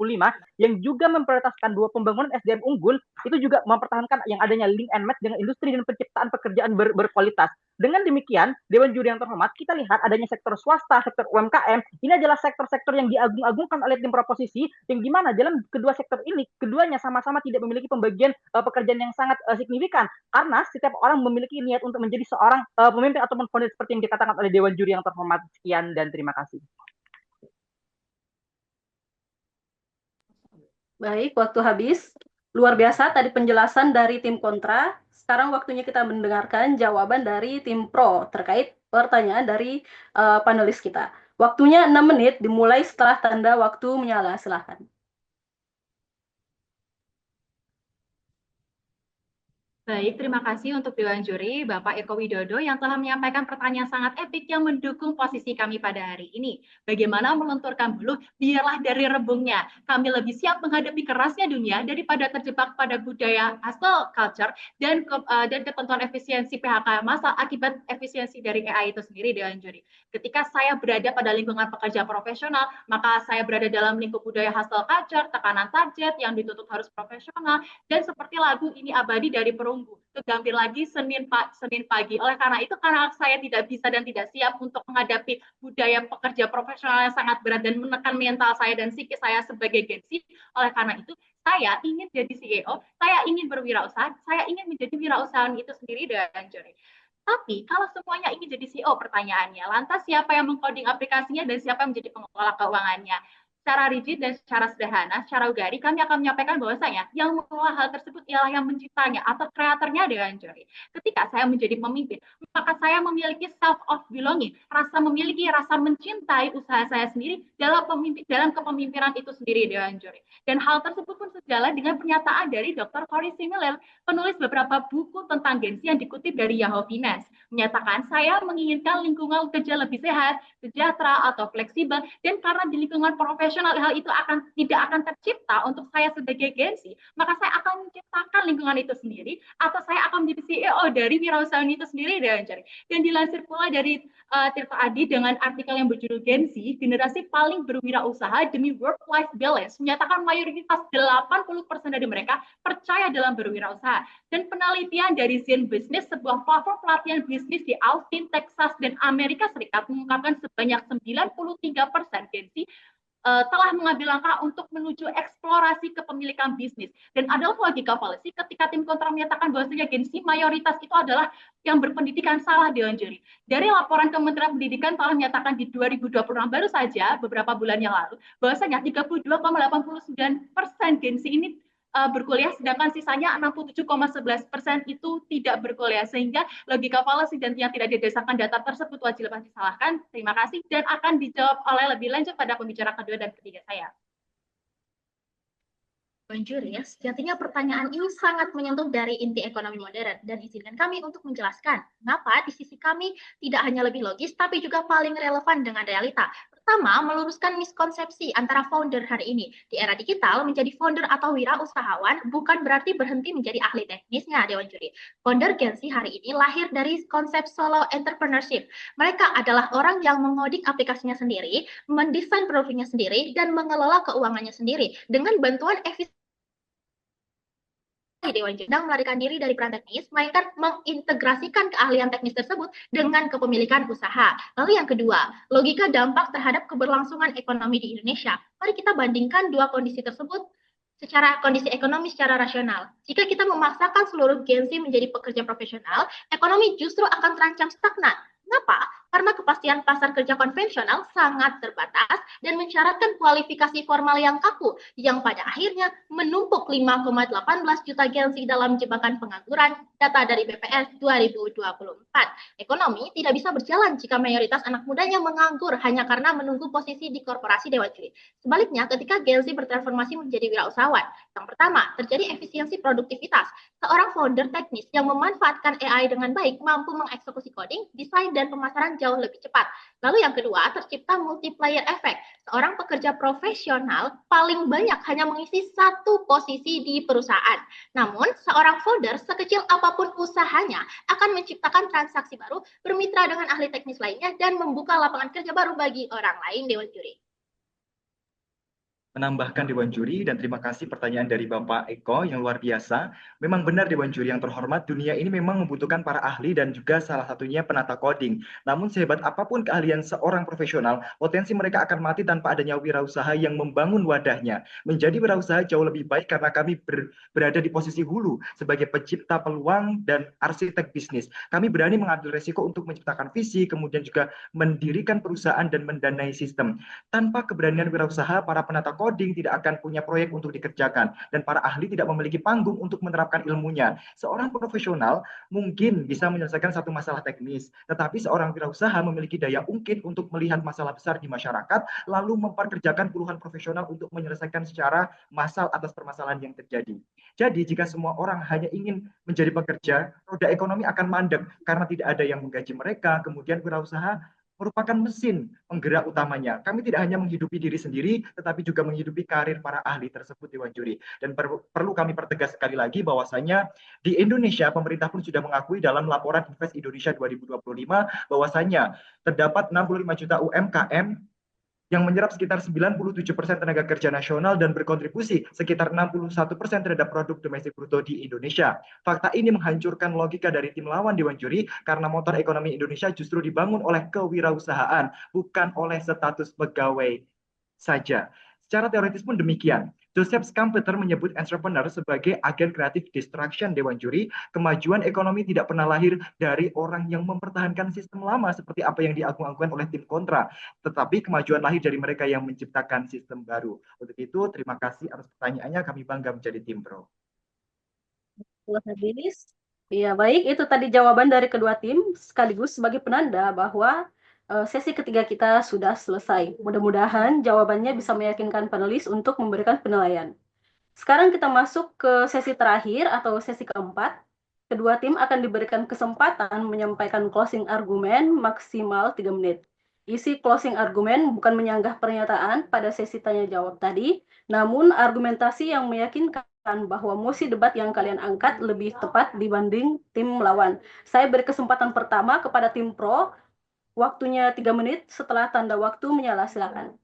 A: yang juga memprioritaskan dua pembangunan SDM unggul, itu juga mempertahankan yang adanya link and match dengan industri dan penciptaan pekerjaan berkualitas. Dengan demikian, Dewan Juri yang terhormat, kita lihat adanya sektor swasta, sektor UMKM, ini adalah sektor-sektor yang diagung-agungkan oleh tim proposisi, yang dimana dalam kedua sektor ini, keduanya sama-sama tidak memiliki pembagian pekerjaan yang sangat signifikan, karena setiap orang memiliki niat untuk menjadi seorang pemimpin ataupun founder seperti yang dikatakan oleh Dewan Juri yang terhormat. Sekian dan terima kasih.
C: Baik, waktu habis. Luar biasa tadi penjelasan dari tim kontra. Sekarang waktunya kita mendengarkan jawaban dari tim pro terkait pertanyaan dari panelis kita. Waktunya 6 menit dimulai setelah tanda waktu menyala. Silakan.
F: Baik, terima kasih untuk Dewan Juri, Bapak Eko Widodo yang telah menyampaikan pertanyaan sangat epik yang mendukung posisi kami pada hari ini. Bagaimana melenturkan bulu, biarlah dari rebungnya. Kami lebih siap menghadapi kerasnya dunia daripada terjebak pada budaya hustle culture dan ketentuan efisiensi PHK massal akibat efisiensi dari AI itu sendiri, Dewan Juri. Ketika saya berada pada lingkungan pekerja profesional, maka saya berada dalam lingkup budaya hustle culture, tekanan target yang dituntut harus profesional, dan seperti lagu Ini Abadi dari Perunggu, tergambil lagi Senin pagi. Oleh karena itu, karena saya tidak bisa dan tidak siap untuk menghadapi budaya pekerja profesional yang sangat berat dan menekan mental saya dan psikis saya sebagai Gen Z, oleh karena itu saya ingin jadi CEO, saya ingin berwirausaha, saya ingin menjadi wirausahawan itu sendiri dengan juri. Tapi kalau semuanya ingin jadi CEO, pertanyaannya, lantas siapa yang mengcoding aplikasinya dan siapa yang menjadi pengelola keuangannya? Secara rigid dan secara sederhana, secara ugari, kami akan menyampaikan bahwasanya yang mengelola hal tersebut ialah yang menciptanya atau kreatornya dengan juri. Ketika saya menjadi pemimpin, maka saya memiliki self of belonging, memiliki rasa mencintai usaha saya sendiri dalam kepemimpinan itu sendiri dengan juri. Dan hal tersebut pun sejalan dengan pernyataan dari Dr. Cory Similel, penulis beberapa buku tentang Gen Z yang dikutip dari Yahoo Finance, menyatakan saya menginginkan lingkungan kerja lebih sehat, sejahtera atau fleksibel, dan karena di lingkungan profesional hal itu tidak akan tercipta untuk saya sebagai Gen Z, maka saya akan menciptakan lingkungan itu sendiri, atau saya akan menjadi CEO dari wirausaha itu sendiri dengan jari. Dan dilansir pula dari Tirta Adi dengan artikel yang berjudul Gen Z, generasi paling berwirausaha demi work-life balance, menyatakan mayoritas 80% dari mereka percaya dalam berwirausaha. Dan penelitian dari Zen Business, sebuah platform pelatihan bisnis di Austin, Texas, dan Amerika Serikat, mengungkapkan sebanyak 93% Gen Z telah mengambil langkah untuk menuju eksplorasi kepemilikan bisnis. Dan adalah logika fallacy ketika tim kontra menyatakan bahwasanya Gen Z mayoritas itu adalah yang berpendidikan salah dengan juri. Dari laporan Kementerian Pendidikan telah menyatakan di 2026 baru saja beberapa bulan yang lalu bahwasanya 32,89% Gen Z ini berkuliah, sedangkan sisanya 67,11% itu tidak berkuliah, sehingga logika fallacy dan yang tidak didasarkan data tersebut wajib disalahkan. Terima kasih, dan akan dijawab oleh lebih lanjut pada pembicara kedua dan ketiga saya.
L: Tuan Juri, sejatinya pertanyaan ini sangat menyentuh dari inti ekonomi modern, dan izinkan kami untuk menjelaskan mengapa di sisi kami tidak hanya lebih logis, tapi juga paling relevan dengan realita. Pertama, meluruskan miskonsepsi antara founder hari ini. Di era digital, menjadi founder atau wirausahawan bukan berarti berhenti menjadi ahli teknisnya, Dewan Juri. Founder Gen Z hari ini lahir dari konsep solo entrepreneurship. Mereka adalah orang yang mengoding aplikasinya sendiri, mendesain produknya sendiri, dan mengelola keuangannya sendiri dengan bantuan efisien Dewan Juri sedang melarikan diri dari peran teknis, melainkan mengintegrasikan keahlian teknis tersebut dengan kepemilikan usaha. Lalu yang kedua, logika dampak terhadap keberlangsungan ekonomi di Indonesia. Mari kita bandingkan dua kondisi tersebut secara kondisi ekonomi secara rasional. Jika kita memaksakan seluruh Gen Z menjadi pekerja profesional, ekonomi justru akan terancam stagnan. Kenapa? Karena kepastian pasar kerja konvensional sangat terbatas dan mensyaratkan kualifikasi formal yang kaku, yang pada akhirnya menumpuk 5,18 juta Gen Z dalam jebakan pengangguran, data dari BPS 2024. Ekonomi tidak bisa berjalan jika mayoritas anak mudanya menganggur hanya karena menunggu posisi di korporasi Dewan Juri. Sebaliknya, ketika Gen Z bertransformasi menjadi wirausahawan, yang pertama, terjadi efisiensi produktivitas. Seorang founder teknis yang memanfaatkan AI dengan baik mampu mengeksekusi coding, desain, dan pemasaran jauh lebih cepat. Lalu yang kedua, tercipta multiplier effect. Seorang pekerja profesional paling banyak hanya mengisi satu posisi di perusahaan. Namun, seorang founder sekecil apapun usahanya akan menciptakan transaksi baru, bermitra dengan ahli teknis lainnya, dan membuka lapangan kerja baru bagi orang lain, Dewan Juri.
G: Menambahkan Dewan Juri, dan terima kasih pertanyaan dari Bapak Eko yang luar biasa. Memang benar Dewan Juri yang terhormat, dunia ini memang membutuhkan para ahli dan juga salah satunya penata coding. Namun sehebat apapun keahlian seorang profesional, potensi mereka akan mati tanpa adanya wirausaha yang membangun wadahnya. Menjadi wirausaha jauh lebih baik karena kami berada di posisi hulu sebagai pencipta peluang dan arsitek bisnis. Kami berani mengambil resiko untuk menciptakan visi, kemudian juga mendirikan perusahaan dan mendanai sistem. Tanpa keberanian wirausaha, para penata coding tidak akan punya proyek untuk dikerjakan, dan para ahli tidak memiliki panggung untuk menerapkan ilmunya. Seorang profesional mungkin bisa menyelesaikan satu masalah teknis, tetapi seorang wirausaha memiliki daya ungkit untuk melihat masalah besar di masyarakat, lalu memperkerjakan puluhan profesional untuk menyelesaikan secara massal atas permasalahan yang terjadi. Jadi jika semua orang hanya ingin menjadi pekerja, roda ekonomi akan mandek karena tidak ada yang menggaji mereka. Kemudian wirausaha merupakan mesin penggerak utamanya. Kami tidak hanya menghidupi diri sendiri, tetapi juga menghidupi karir para ahli tersebut, Dewan Juri. Dan perlu kami pertegas sekali lagi bahwasanya di Indonesia, pemerintah pun sudah mengakui dalam laporan Invest Indonesia 2025 bahwasanya terdapat 65 juta UMKM yang menyerap sekitar 97% tenaga kerja nasional dan berkontribusi sekitar 61% terhadap produk domestik bruto di Indonesia. Fakta ini menghancurkan logika dari tim lawan Dewan Juri karena motor ekonomi Indonesia justru dibangun oleh kewirausahaan, bukan oleh status pegawai saja. Secara teoritis pun demikian. Joseph Schumpeter menyebut entrepreneur sebagai agen kreatif destruction, Dewan Juri. Kemajuan ekonomi tidak pernah lahir dari orang yang mempertahankan sistem lama seperti apa yang diagung-agungkan oleh tim kontra, tetapi kemajuan lahir dari mereka yang menciptakan sistem baru. Untuk itu, terima kasih atas pertanyaannya. Kami bangga menjadi tim pro.
C: Habis. Ya, baik. Itu tadi jawaban dari kedua tim, sekaligus sebagai penanda bahwa sesi ketiga kita sudah selesai. Mudah-mudahan jawabannya bisa meyakinkan panelis untuk memberikan penilaian. Sekarang kita masuk ke sesi terakhir atau sesi keempat. Kedua tim akan diberikan kesempatan menyampaikan closing argumen maksimal 3 menit. Isi closing argumen bukan menyanggah pernyataan pada sesi tanya jawab tadi, namun argumentasi yang meyakinkan bahwa mosi debat yang kalian angkat lebih tepat dibanding tim lawan. Saya beri kesempatan pertama kepada tim pro. Waktunya 3 menit, setelah tanda waktu menyala, silakan.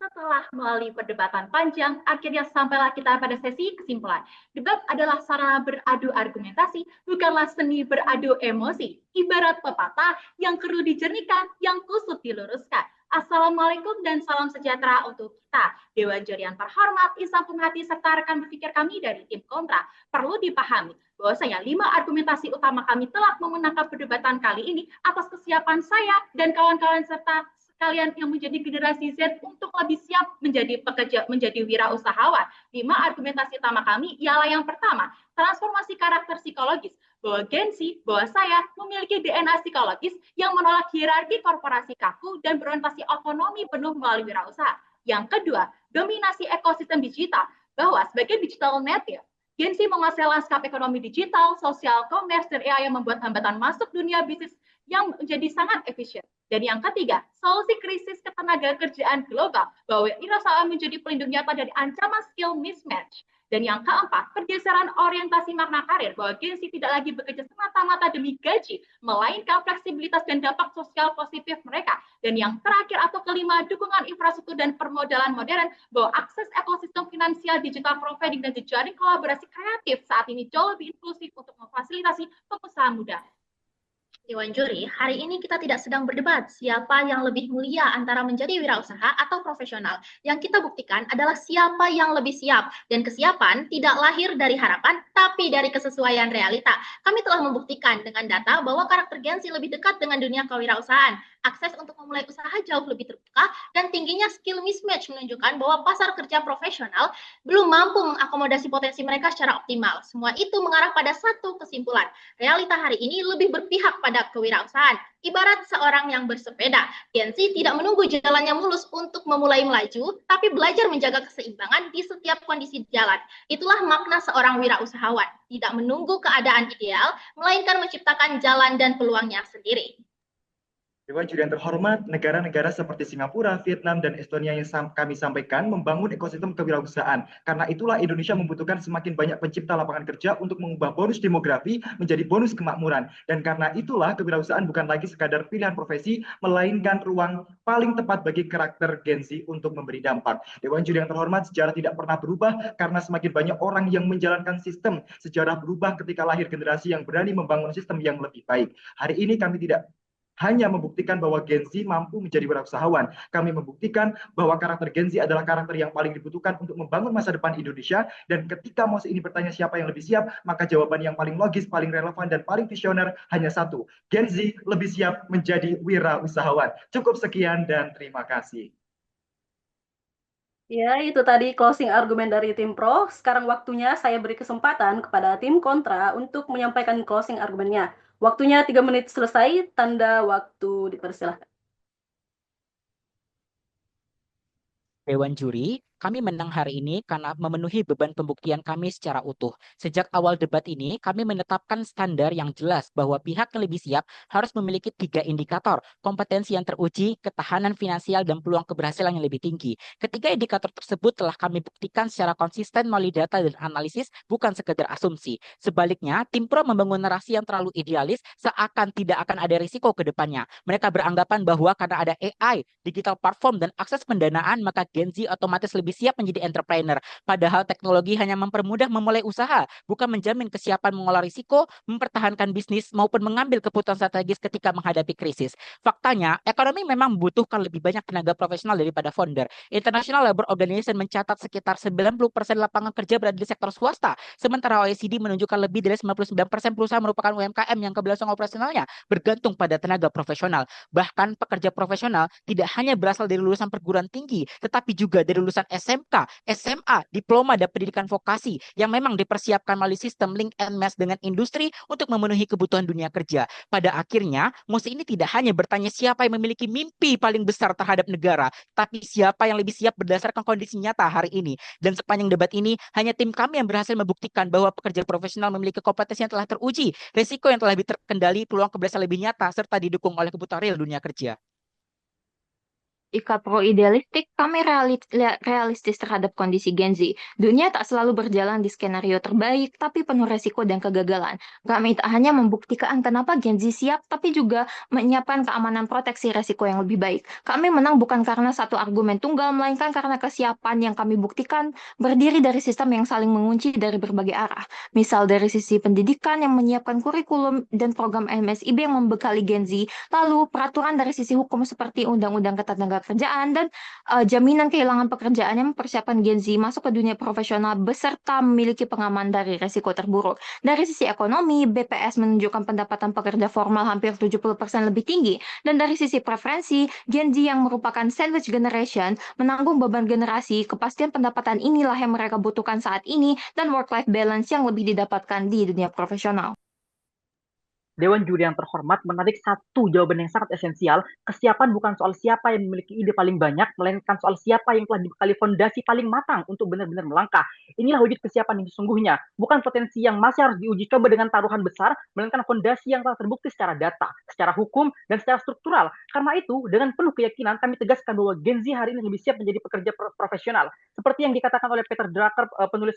F: Setelah melalui perdebatan panjang, akhirnya sampailah kita pada sesi kesimpulan. Debat adalah sarana beradu argumentasi, bukanlah seni beradu emosi. Ibarat pepatah yang perlu dijernihkan, yang kusut diluruskan. Assalamualaikum dan salam sejahtera untuk kita. Dewan Juri yang terhormat, insan pemerhati serta rekan berpikir kami dari tim kontra. Perlu dipahami bahwasanya 5 argumentasi utama kami telah memenangkan perdebatan kali ini atas kesiapan saya dan kawan-kawan serta kalian yang menjadi generasi Z untuk lebih siap menjadi pekerja, menjadi wirausahawan. 5 argumentasi utama kami ialah yang pertama, transformasi karakter psikologis, bahwa Gen Z, bahwa saya memiliki DNA psikologis yang menolak hierarki korporasi kaku dan berorientasi otonomi penuh melalui wirausaha. Yang kedua, dominasi ekosistem digital, bahwa sebagai digital native, Gen Z menguasai lanskap ekonomi digital, sosial, commerce, dan AI yang membuat hambatan masuk dunia bisnis yang menjadi sangat efisien. Dan yang ketiga, solusi krisis ketenagakerjaan global, bahwa wirausaha menjadi pelindung nyata dari ancaman skill mismatch. Dan yang keempat, pergeseran orientasi makna karir, bahwa Gen Z tidak lagi bekerja semata-mata demi gaji, melainkan fleksibilitas dan dampak sosial positif mereka. Dan yang terakhir atau kelima, dukungan infrastruktur dan permodalan modern, bahwa akses ekosistem finansial, digital providing, dan jejaring kolaborasi kreatif saat ini jauh lebih inklusif untuk memfasilitasi pengusaha muda.
L: Dewan Juri, hari ini kita tidak sedang berdebat siapa yang lebih mulia antara menjadi wirausaha atau profesional. Yang kita buktikan adalah siapa yang lebih siap. Dan kesiapan tidak lahir dari harapan, tapi dari kesesuaian realita. Kami telah membuktikan dengan data bahwa karakter Gen Z lebih dekat dengan dunia kewirausahaan. Akses untuk memulai usaha jauh lebih terbuka, dan tingginya skill mismatch menunjukkan bahwa pasar kerja profesional belum mampu mengakomodasi potensi mereka secara optimal. Semua itu mengarah pada satu kesimpulan. Realita hari ini lebih berpihak pada kewirausahaan. Ibarat seorang yang bersepeda, Gen Z tidak menunggu jalannya mulus untuk memulai melaju, tapi belajar menjaga keseimbangan di setiap kondisi jalan. Itulah makna seorang wirausahawan, tidak menunggu keadaan ideal, melainkan menciptakan jalan dan peluangnya sendiri.
G: Dewan Juri yang terhormat, negara-negara seperti Singapura, Vietnam, dan Estonia yang kami sampaikan membangun ekosistem kewirausahaan. Karena itulah Indonesia membutuhkan semakin banyak pencipta lapangan kerja untuk mengubah bonus demografi menjadi bonus kemakmuran. Dan karena itulah kewirausahaan bukan lagi sekadar pilihan profesi, melainkan ruang paling tepat bagi karakter Gen Z untuk memberi dampak. Dewan Juri yang terhormat, sejarah tidak pernah berubah karena semakin banyak orang yang menjalankan sistem. Sejarah berubah ketika lahir generasi yang berani membangun sistem yang lebih baik. Hari ini kami tidak hanya membuktikan bahwa Gen Z mampu menjadi wirausahawan. Kami membuktikan bahwa karakter Gen Z adalah karakter yang paling dibutuhkan untuk membangun masa depan Indonesia. Dan ketika mosi ini bertanya siapa yang lebih siap, maka jawaban yang paling logis, paling relevan, dan paling visioner hanya satu. Gen Z lebih siap menjadi wirausahawan. Cukup sekian dan terima kasih.
C: Ya, itu tadi closing argumen dari tim pro. Sekarang waktunya saya beri kesempatan kepada tim kontra untuk menyampaikan closing argumennya. Waktunya 3 menit selesai, tanda waktu dipersilahkan.
B: Dewan Juri, kami menang hari ini karena memenuhi beban pembuktian kami secara utuh. Sejak awal debat ini, kami menetapkan standar yang jelas bahwa pihak yang lebih siap harus memiliki 3 indikator, kompetensi yang teruji, ketahanan finansial, dan peluang keberhasilan yang lebih tinggi. Ketiga indikator tersebut telah kami buktikan secara konsisten melalui data dan analisis, bukan sekedar asumsi. Sebaliknya, tim pro membangun narasi yang terlalu idealis, seakan tidak akan ada risiko ke depannya. Mereka beranggapan bahwa karena ada AI, digital platform, dan akses pendanaan, maka Gen Z otomatis lebih lebih siap menjadi entrepreneur. Padahal teknologi hanya mempermudah memulai usaha, bukan menjamin kesiapan mengolah risiko, mempertahankan bisnis, maupun mengambil keputusan strategis ketika menghadapi krisis. Faktanya, ekonomi memang membutuhkan lebih banyak tenaga profesional daripada founder. International Labour Organization mencatat sekitar 90% lapangan kerja berada di sektor swasta, sementara OECD menunjukkan lebih dari 99% perusahaan merupakan UMKM yang keberlangsungan operasionalnya bergantung pada tenaga profesional. Bahkan pekerja profesional tidak hanya berasal dari lulusan perguruan tinggi, tetapi juga dari lulusan SMK, SMA, diploma, dan pendidikan vokasi yang memang dipersiapkan melalui sistem link and match dengan industri untuk memenuhi kebutuhan dunia kerja. Pada akhirnya, mosi ini tidak hanya bertanya siapa yang memiliki mimpi paling besar terhadap negara, tapi siapa yang lebih siap berdasarkan kondisi nyata hari ini. Dan sepanjang debat ini, hanya tim kami yang berhasil membuktikan bahwa pekerja profesional memiliki kompetensi yang telah teruji, risiko yang telah lebih terkendali, peluang keberhasilan lebih nyata, serta didukung oleh kebutuhan real dunia kerja.
K: Jika pro-idealistik, kami realistis terhadap kondisi Gen Z. Dunia tak selalu berjalan di skenario terbaik, tapi penuh resiko dan kegagalan. Kami tak hanya membuktikan kenapa Gen Z siap, tapi juga menyiapkan keamanan proteksi resiko yang lebih baik. Kami menang bukan karena satu argumen tunggal, melainkan karena kesiapan yang kami buktikan berdiri dari sistem yang saling mengunci dari berbagai arah. Misal dari sisi pendidikan yang menyiapkan kurikulum dan program MSIB yang membekali Gen Z, lalu peraturan dari sisi hukum seperti Undang-Undang Ketenagakerjaan dan jaminan kehilangan pekerjaan yang mempersiapkan Gen Z masuk ke dunia profesional beserta memiliki pengaman dari resiko terburuk. Dari sisi ekonomi, BPS menunjukkan pendapatan pekerja formal hampir 70% lebih tinggi, dan dari sisi preferensi, Gen Z yang merupakan sandwich generation menanggung beban generasi. Kepastian pendapatan inilah yang mereka butuhkan saat ini dan work-life balance yang lebih didapatkan di dunia profesional.
A: Dewan juri yang terhormat menarik satu jawaban yang sangat esensial. Kesiapan bukan soal siapa yang memiliki ide paling banyak, melainkan soal siapa yang telah dibekali fondasi paling matang untuk benar-benar melangkah. Inilah wujud kesiapan yang sesungguhnya. Bukan potensi yang masih harus diuji coba dengan taruhan besar, melainkan fondasi yang telah terbukti secara data, secara hukum, dan secara struktural. Karena itu, dengan penuh keyakinan, kami tegaskan bahwa Gen Z hari ini lebih siap menjadi pekerja profesional. Seperti yang dikatakan oleh Peter Drucker, penulis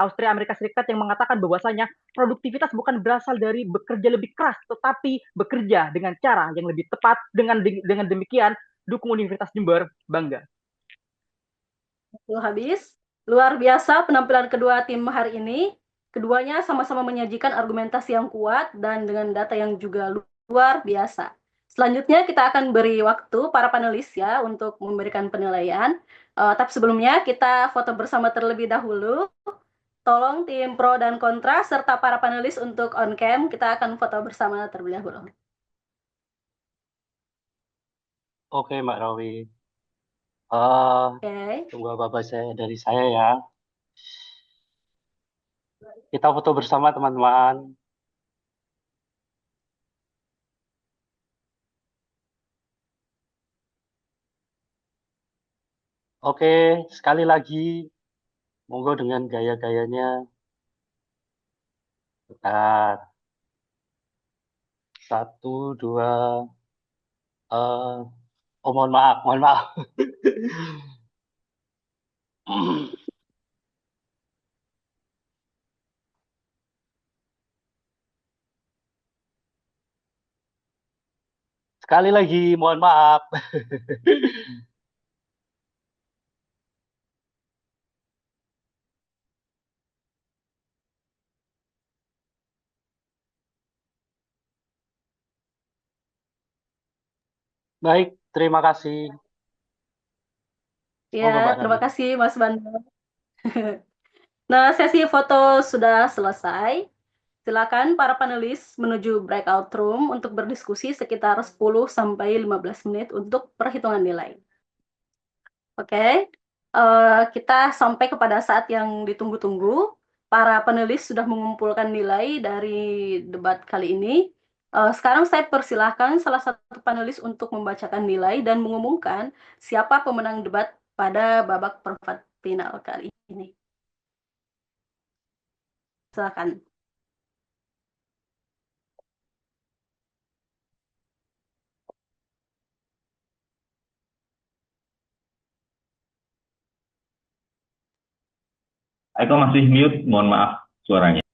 A: Austria Amerika Serikat, yang mengatakan bahwasanya produktivitas bukan berasal dari bekerja lebih keras, tetapi bekerja dengan cara yang lebih tepat. Dengan demikian, dukung Universitas Jember, bangga.
C: Waktu habis. Luar biasa penampilan kedua tim hari ini. Keduanya sama-sama menyajikan argumentasi yang kuat dan dengan data yang juga luar biasa. Selanjutnya kita akan beri waktu para panelis ya untuk memberikan penilaian. Tapi sebelumnya kita foto bersama terlebih dahulu. Tolong tim pro dan kontra serta para panelis untuk on cam, kita akan foto bersama terlebih dahulu.
J: Oke, Mbak Rawi.
C: Oke.
J: Tunggu apa-apa dari saya ya. Kita foto bersama, teman-teman. Oke, sekali lagi. Monggo dengan gaya-gayanya. Bentar. 1, 2. Oh, mohon maaf. Sekali lagi, mohon maaf. Baik, terima kasih.
C: Ya,
J: Monggo, Mbak
C: terima
J: Rawi.
C: kasih Mas Bando. Nah, sesi foto sudah selesai. Silakan para panelis menuju breakout room untuk berdiskusi sekitar 10-15 menit untuk perhitungan nilai. Oke, kita sampai kepada saat yang ditunggu-tunggu. Para panelis sudah mengumpulkan nilai dari debat kali ini. Sekarang saya persilahkan salah satu panelis untuk membacakan nilai dan mengumumkan siapa pemenang debat pada babak perempat final kali ini. Silakan.
M: Eko masih mute, mohon maaf suaranya.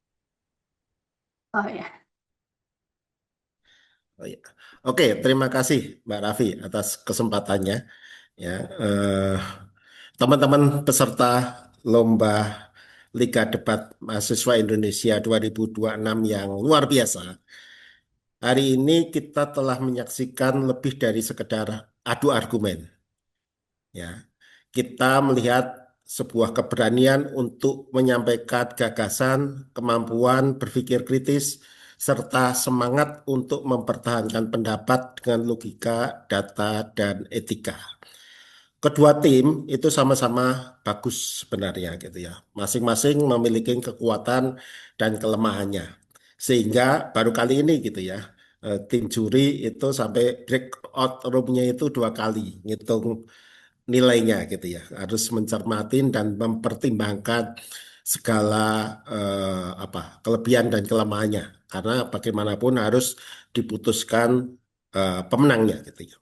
C: Oh ya.
E: Oh, ya. Oke, terima kasih Mbak Raffi atas kesempatannya. Ya, Teman-teman peserta Lomba Liga Debat Mahasiswa Indonesia 2026 yang luar biasa. Hari ini kita telah menyaksikan lebih dari sekedar adu argumen. Ya, kita melihat sebuah keberanian untuk menyampaikan gagasan, kemampuan berpikir kritis, serta semangat untuk mempertahankan pendapat dengan logika, data, dan etika. Kedua tim itu sama-sama bagus sebenarnya gitu ya. Masing-masing memiliki kekuatan dan kelemahannya. Sehingga baru kali ini gitu ya, tim juri itu sampai breakout room-nya itu 2 kali ngitung nilainya gitu ya. Harus mencermati dan mempertimbangkan segala kelebihan dan kelemahannya. Karena bagaimanapun harus diputuskan pemenangnya gitu ya.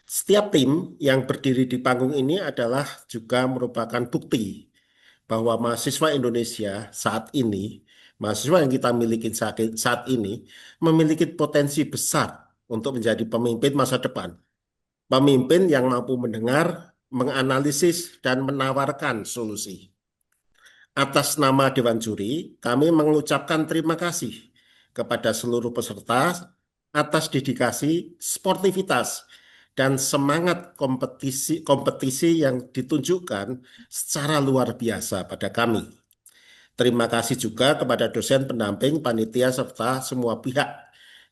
E: Setiap tim yang berdiri di panggung ini adalah juga merupakan bukti bahwa mahasiswa Indonesia saat ini, mahasiswa yang kita miliki saat ini, memiliki potensi besar untuk menjadi pemimpin masa depan. Pemimpin yang mampu mendengar, menganalisis, dan menawarkan solusi. Atas nama Dewan Juri, kami mengucapkan terima kasih kepada seluruh peserta atas dedikasi, sportivitas, dan semangat kompetisi yang ditunjukkan secara luar biasa pada kami. Terima kasih juga kepada dosen pendamping, panitia, serta semua pihak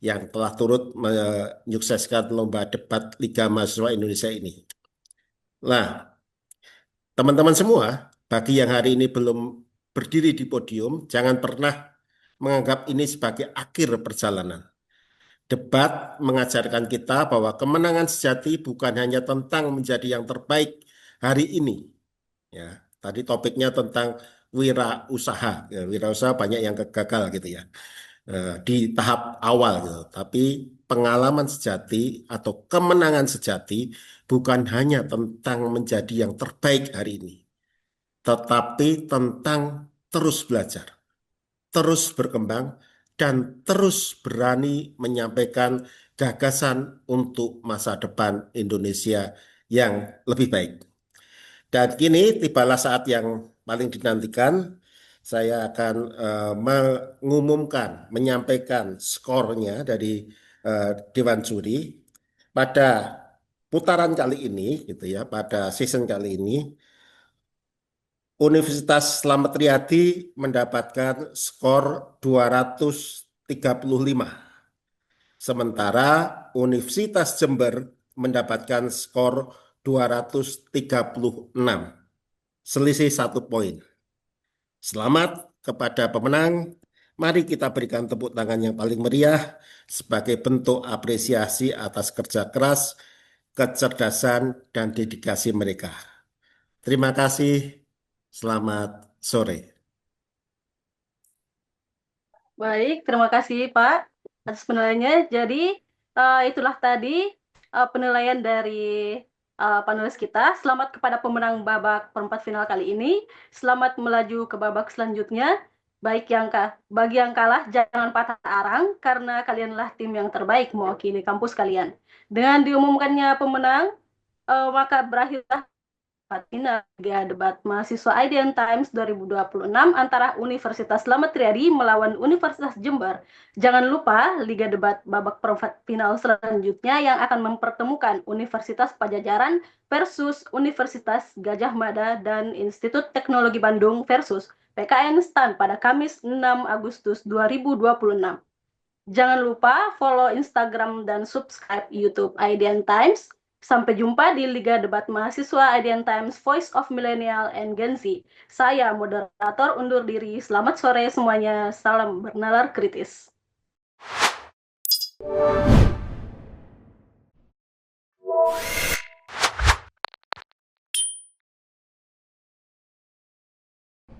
E: yang telah turut menyukseskan lomba debat Liga Mahasiswa Indonesia ini. Nah, teman-teman semua, bagi yang hari ini belum berdiri di podium, jangan pernah menganggap ini sebagai akhir perjalanan. Debat mengajarkan kita bahwa kemenangan sejati bukan hanya tentang menjadi yang terbaik hari ini. Ya, tadi topiknya tentang wirausaha. Ya, wirausaha banyak yang gagal gitu ya di tahap awal gitu. Tapi pengalaman sejati atau kemenangan sejati bukan hanya tentang menjadi yang terbaik hari ini, tetapi tentang terus belajar, terus berkembang, dan terus berani menyampaikan gagasan untuk masa depan Indonesia yang lebih baik. Dan kini tibalah saat yang paling dinantikan. Saya akan mengumumkan, menyampaikan skornya dari Dewan Juri pada putaran kali ini, gitu ya, pada season kali ini. Universitas Slamet Riyadi mendapatkan skor 235. Sementara Universitas Jember mendapatkan skor 236. Selisih 1 poin. Selamat kepada pemenang. Mari kita berikan tepuk tangan yang paling meriah sebagai bentuk apresiasi atas kerja keras, kecerdasan, dan dedikasi mereka. Terima kasih. Selamat sore.
C: Baik, terima kasih Pak atas penilaiannya. Jadi itulah tadi penilaian dari panelis kita. Selamat kepada pemenang babak perempat final kali ini. Selamat melaju ke babak selanjutnya. Bagi yang kalah jangan patah arang karena kalianlah tim yang terbaik mewakili kampus kalian. Dengan diumumkannya pemenang, maka berakhirlah final Liga Debat Mahasiswa IDN Times 2026 antara Universitas Slamet Riyadi melawan Universitas Jember. Jangan lupa Liga Debat babak perempat final selanjutnya yang akan mempertemukan Universitas Pajajaran versus Universitas Gadjah Mada dan Institut Teknologi Bandung versus PKN STAN pada Kamis 6 Agustus 2026. Jangan lupa follow Instagram dan subscribe YouTube IDN Times. Sampai jumpa di Liga Debat Mahasiswa IDN Times Voice of Millennial and Gen Z. Saya moderator undur diri. Selamat sore semuanya. Salam bernalar kritis.